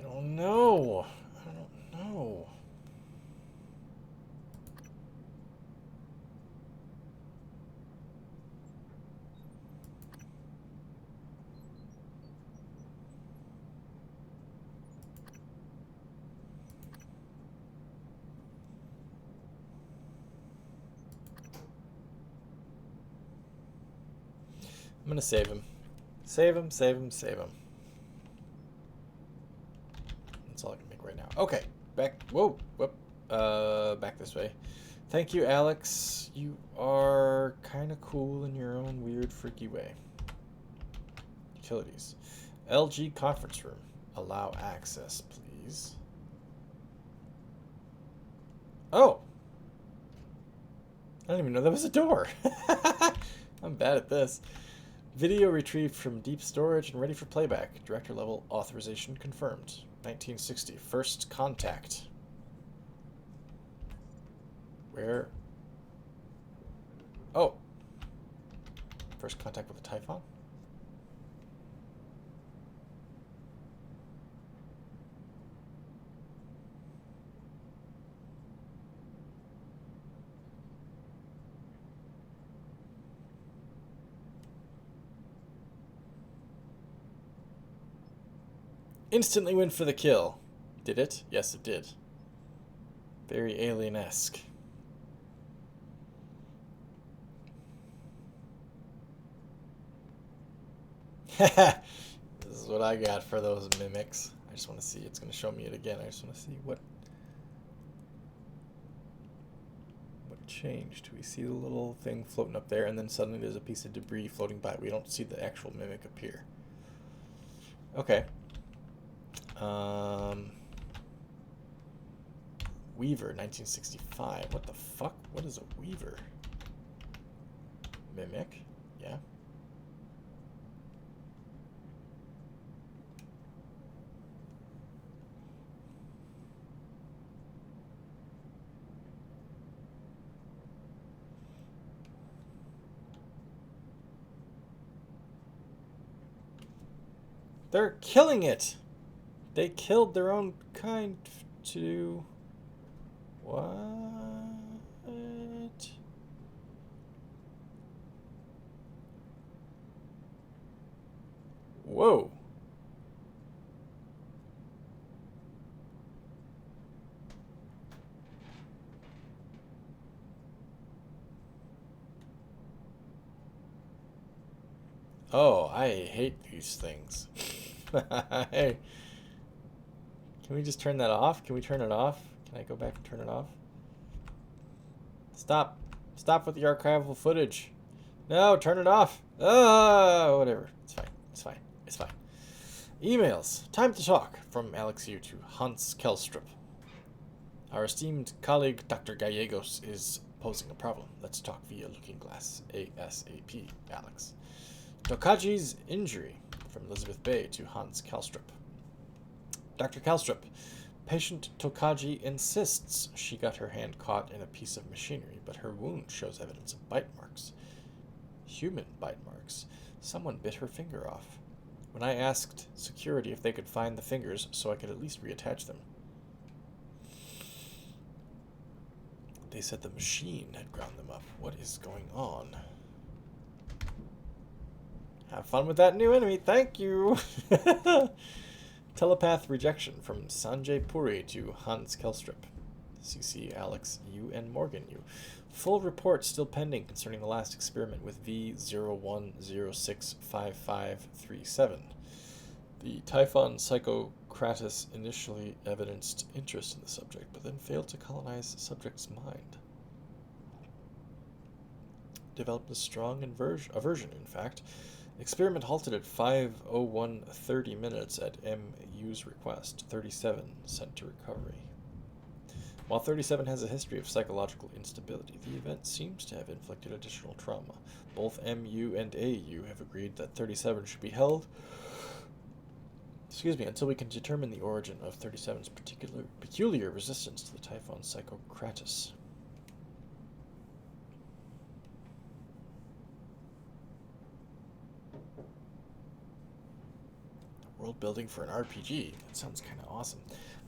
Speaker 1: don't know. I don't know. I'm gonna save him. Save him, save him, save him. That's all I can make right now. Okay, back. Whoa, whoop. Back this way. Thank you, Alex. You are kind of cool in your own weird, freaky way. Utilities. LG conference room. Allow access, please. Oh! I didn't even know there was a door. I'm bad at this. Video retrieved from deep storage and ready for playback. Director level authorization confirmed. 1960. First contact. Where? Oh. First contact with the Typhon? Instantly went for the kill. Did it? Yes, it did. Very alien-esque. This is what I got for those mimics. I just want to see. It's going to show me it again. I just want to see what changed. We see the little thing floating up there, and then suddenly there's a piece of debris floating by. We don't see the actual mimic appear. Okay. Weaver, 1965. What the fuck? What is a Weaver? Mimic? Yeah. They're killing it. They killed their own kind to... What? Whoa. Oh, I hate these things. Hey. Can we just turn that off? Can we turn it off? Can I go back and turn it off? Stop. Stop with the archival footage. No, turn it off. Whatever. It's fine. It's fine. It's fine. Emails. Time to talk from Alex Yu to Hans Kelstrup. Our esteemed colleague Dr. Gallegos is posing a problem. Let's talk via Looking Glass. ASAP, Alex. Tokaji's injury from Elizabeth Bay to Hans Kelstrup. Dr. Kelstrup, patient Tokaji insists she got her hand caught in a piece of machinery, but her wound shows evidence of bite marks. Human bite marks. Someone bit her finger off. When I asked security if they could find the fingers so I could at least reattach them, they said the machine had ground them up. What is going on? Have fun with that new enemy. Thank you. Telepath rejection from Sanjay Puri to Hans Kelstrup. CC Alex U and Morgan U. Full report still pending concerning the last experiment with V01065537. The Typhon Psychocratus initially evidenced interest in the subject, but then failed to colonize the subject's mind. Developed a strong aversion, in fact. Experiment halted at 5:01:30 minutes at MU's request. 37 sent to recovery. While 37 has a history of psychological instability, the event seems to have inflicted additional trauma. Both MU and AU have agreed that 37 should be held, until we can determine the origin of 37's peculiar resistance to the Typhon Psychocratus. World building for an RPG. That sounds kind of awesome.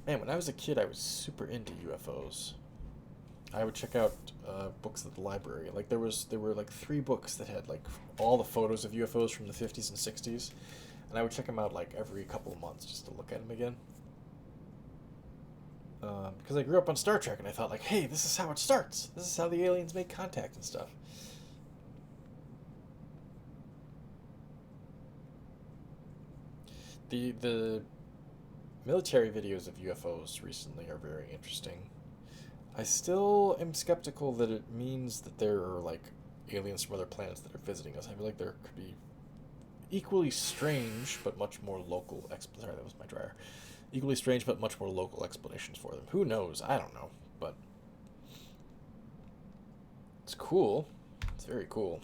Speaker 1: Man, when I was a kid, I was super into UFOs. I would check out books at the library. Like there were like 3 books that had like all the photos of UFOs from the 50s and 60s, and I would check them out like every couple of months just to look at them again. Because I grew up on Star Trek, and I thought like, hey, this is how it starts. This is how the aliens make contact and stuff. The military videos of UFOs recently are very interesting. I still am skeptical that it means that there are like aliens from other planets that are visiting us. I feel like there could be equally strange but much more local sorry, that was my dryer. Equally strange but much more local explanations for them. Who knows? I don't know, but it's cool. It's very cool.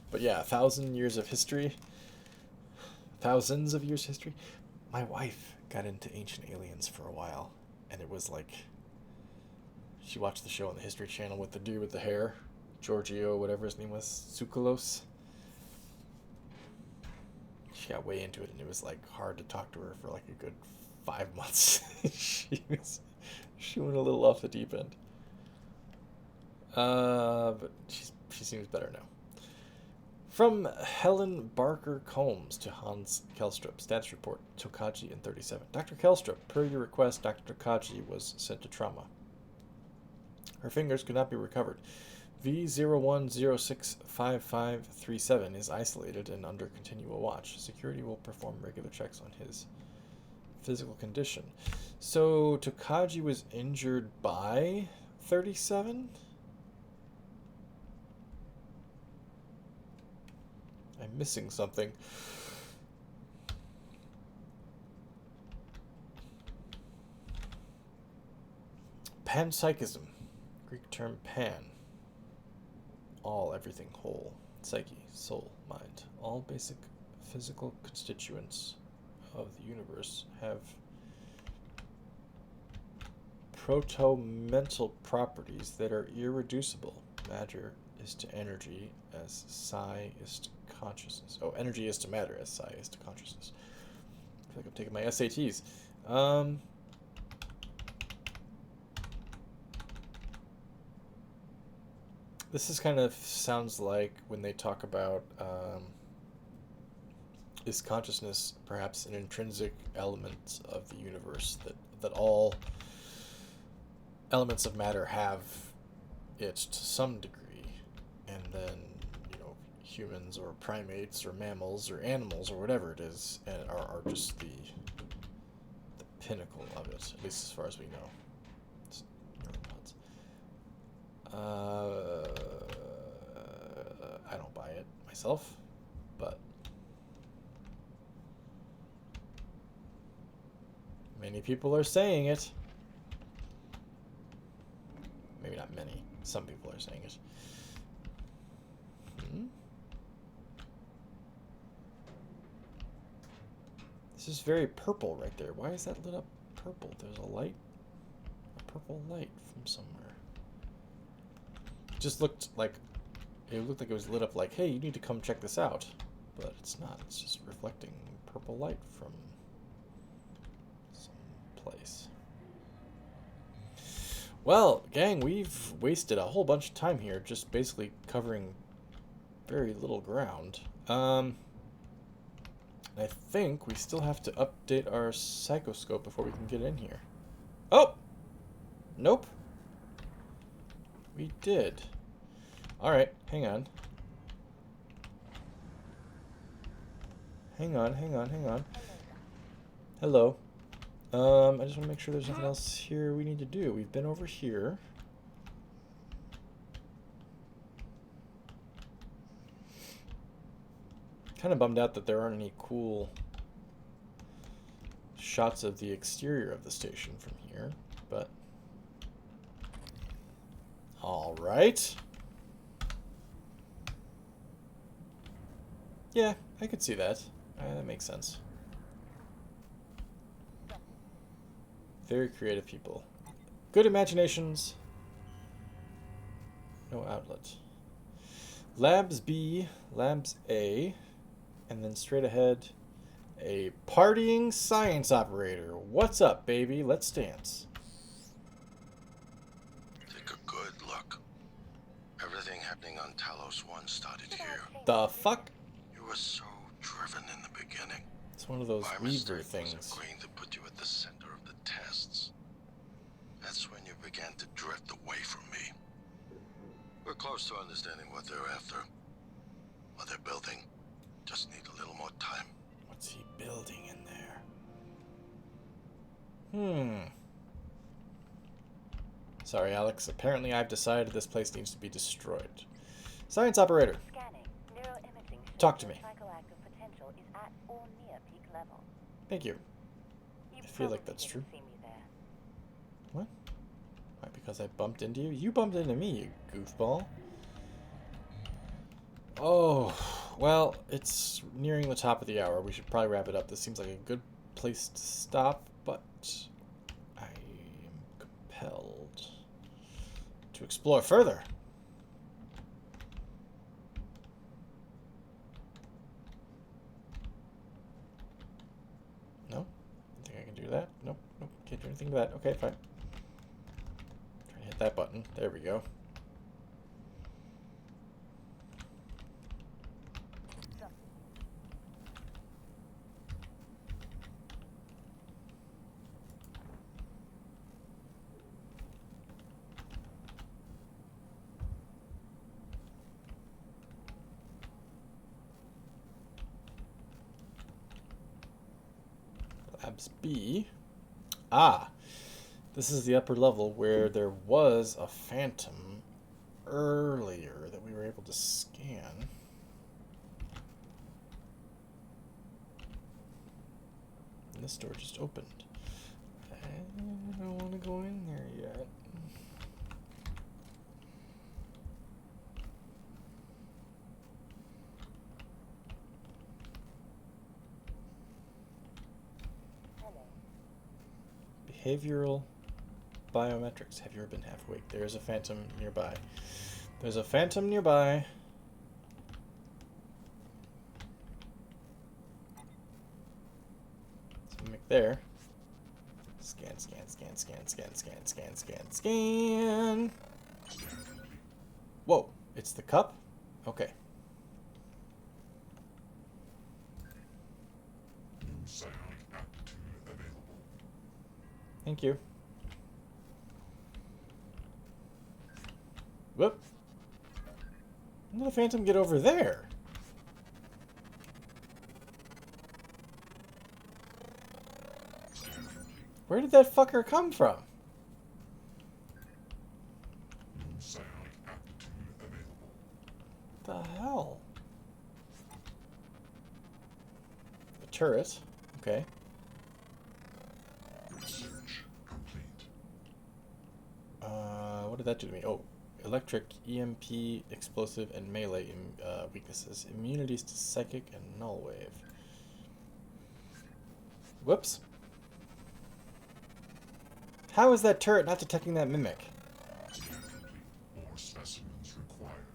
Speaker 1: But yeah, 1,000 years of history. Thousands of years history. My wife got into Ancient Aliens for a while, and it was like she watched the show on the History Channel with the dude with the hair, Giorgio, whatever his name was, Tsoukalos. She got way into it, and it was like hard to talk to her for like a good 5 months. she went a little off the deep end. But she seems better now. From Helen Barker Combs to Hans Kelstrup. Status report, Tokaji and 37. Dr. Kelstrup, per your request, Dr. Tokaji was sent to trauma. Her fingers could not be recovered. V01065537 is isolated and under continual watch. Security will perform regular checks on his physical condition. So Tokaji was injured by 37? I'm missing something. Panpsychism. Greek term pan. All, everything, whole. Psyche, soul, mind. All basic physical constituents of the universe have proto-mental properties that are irreducible. Matter is to energy as psi is to consciousness. Oh, energy is to matter as psi is to consciousness. I feel like I'm taking my SATs. This is kind of sounds like when they talk about is consciousness perhaps an intrinsic element of the universe, that all elements of matter have it to some degree, and then, you know, humans or primates or mammals or animals or whatever it is and are just the pinnacle of it, at least as far as we know. It's neuropods. I don't buy it myself, but many people are saying it. Maybe not many. Some people are saying it. This is very purple right there. Why is that lit up purple? There's a light, a purple light from somewhere. It just looked like it was lit up like, hey, you need to come check this out. But it's not. It's just reflecting purple light from some place. Well, gang, we've wasted a whole bunch of time here just basically covering very little ground. I think we still have to update our psychoscope before we can get in here. Oh! Nope. We did. Alright, hang on. Hang on. Hello. I just want to make sure there's nothing else here we need to do. We've been over here. Kind of bummed out that there aren't any cool shots of the exterior of the station from here, but all right. Yeah, I could see that. That makes sense. Very creative people. Good imaginations. No outlet. Labs B, Labs A, and then straight ahead, a partying science operator. What's up, baby? Let's dance.
Speaker 5: Take a good look. Everything happening on Talos 1 started here.
Speaker 1: The fuck?
Speaker 5: You were so driven in the beginning.
Speaker 1: It's one of those
Speaker 5: My
Speaker 1: Weaver
Speaker 5: mistake was
Speaker 1: things.
Speaker 5: agreeing to put you at the center of the tests. That's when you began to drift away from me. We're close to understanding what they're after. What they're building. Just need a little more time.
Speaker 1: What's he building in there? Sorry, Alex. Apparently I've decided this place needs to be destroyed. Science operator.
Speaker 4: Scanning. Neuroimaging shows
Speaker 1: Talk to
Speaker 4: your
Speaker 1: me.
Speaker 4: psychoactive potential is at or near peak level.
Speaker 1: Thank you.
Speaker 4: You
Speaker 1: I feel like
Speaker 4: probably
Speaker 1: that's
Speaker 4: didn't
Speaker 1: true.
Speaker 4: see me there.
Speaker 1: What? Why, because I bumped into you? You bumped into me, you goofball. Oh, well, it's nearing the top of the hour. We should probably wrap it up. This seems like a good place to stop, but I am compelled to explore further. No? I think I can do that. Nope, can't do anything to that. Okay, fine. Try to hit that button. There we go. Labs B. Ah, this is the upper level where there was a phantom earlier that we were able to scan. And this door just opened. I don't want to go in there yet. Behavioral biometrics. Have you ever been half awake? There's a phantom nearby. There's a phantom nearby. there. Scan, scan, scan, scan, scan, scan, scan, scan, scan. Whoa, it's the cup? Okay.
Speaker 6: New psionic aptitude available.
Speaker 1: Thank you. Whoop. How did the Phantom get over there? Where did that fucker come from?
Speaker 6: New psionic aptitude available.
Speaker 1: What the hell? The turret. Okay.
Speaker 6: Research complete.
Speaker 1: What did that do to me? Oh, electric, EMP, explosive, and melee weaknesses. Immunities to psychic and null wave. Whoops. How is that turret not detecting that mimic?
Speaker 6: Scan complete. More specimens required.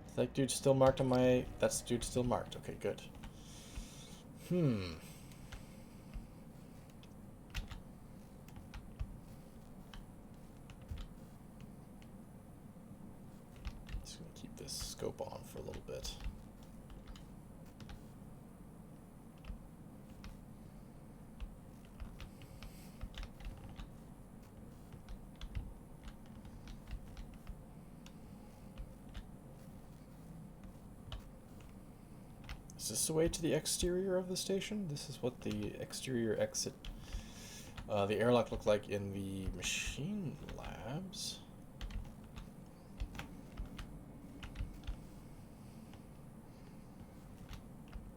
Speaker 1: Is that dude still marked on my... That's dude still marked. Okay, good. Just gonna keep this scope on for a little bit. Is this the way to the exterior of the station? This is what the exterior exit, the airlock looked like in the machine labs.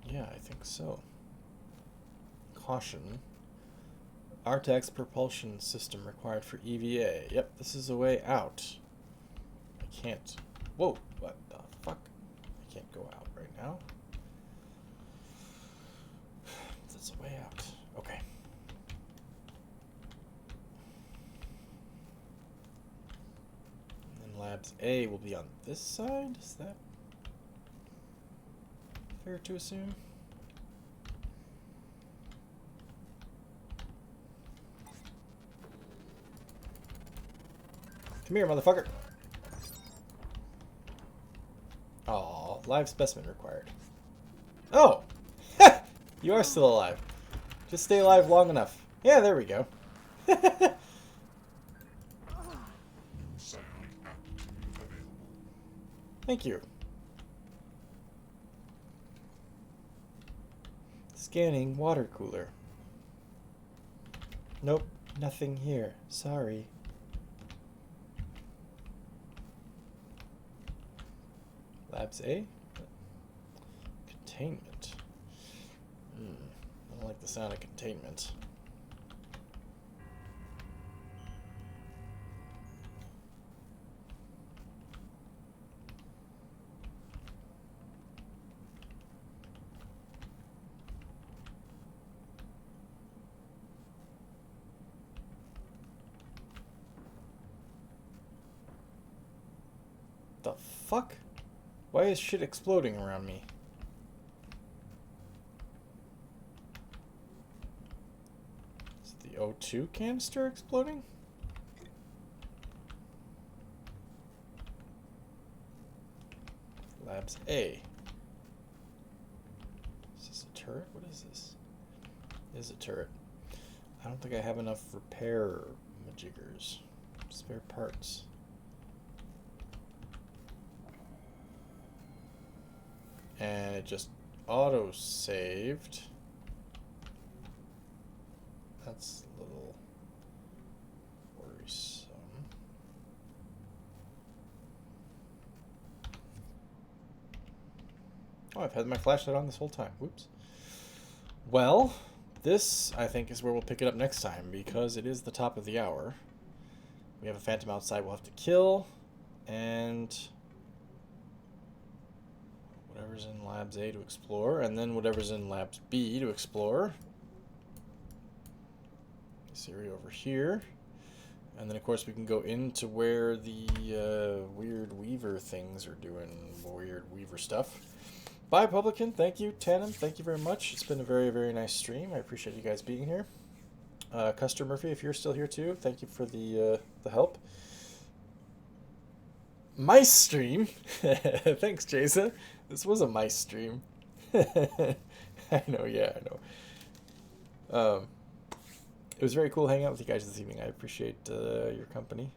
Speaker 1: Yeah, I think so. Caution. Artax propulsion system required for EVA. Yep, this is a way out. I can't... Whoa, what the fuck? I can't go out right now. That's a way out. Okay. And then Labs A will be on this side? Is that fair to assume? Come here, motherfucker. Oh, live specimen required. Oh! You are still alive. Just stay alive long enough. Yeah, there we go.
Speaker 6: New psionic aptitude available.
Speaker 1: Thank you. Scanning water cooler. Nope, nothing here. Sorry. Labs A? Containment. I don't like the sound of containment. The fuck? Why is shit exploding around me? Is the O2 canister exploding? Labs A. Is this a turret? What is this? It is a turret. I don't think I have enough repair majiggers. Spare parts. And it just auto-saved. That's a little worrisome. Oh, I've had my flashlight on this whole time. Whoops. Well, this, I think, is where we'll pick it up next time, because it is the top of the hour. We have a Phantom outside we'll have to kill, and whatever's in Labs A to explore, and then whatever's in Labs B to explore. Siri over here. And then, of course, we can go into where the weird Weaver things are doing weird Weaver stuff. Bye, Publican. Thank you. Tannen, thank you very much. It's been a very, very nice stream. I appreciate you guys being here. Custer Murphy, if you're still here too, thank you for the help. Mice stream? Thanks, Jason. This was a mice stream. I know, yeah, I know. It was very cool hanging out with you guys this evening. I appreciate your company.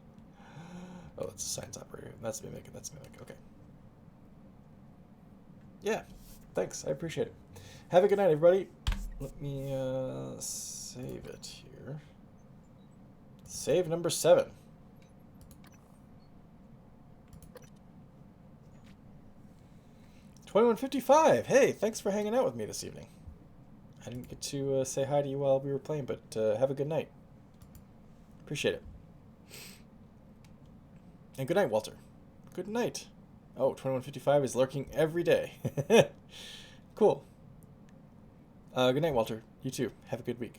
Speaker 1: Oh, that's a science operator. That's Mimic. That's Mimic. Okay. Yeah, thanks. I appreciate it. Have a good night, everybody. Let me save it here. Save number 7. $21.55. Hey, thanks for hanging out with me this evening. I didn't get to say hi to you while we were playing, but have a good night. Appreciate it. And good night, Walter. Good night. Oh, 21.55 is lurking every day. Cool. Good night, Walter. You too. Have a good week.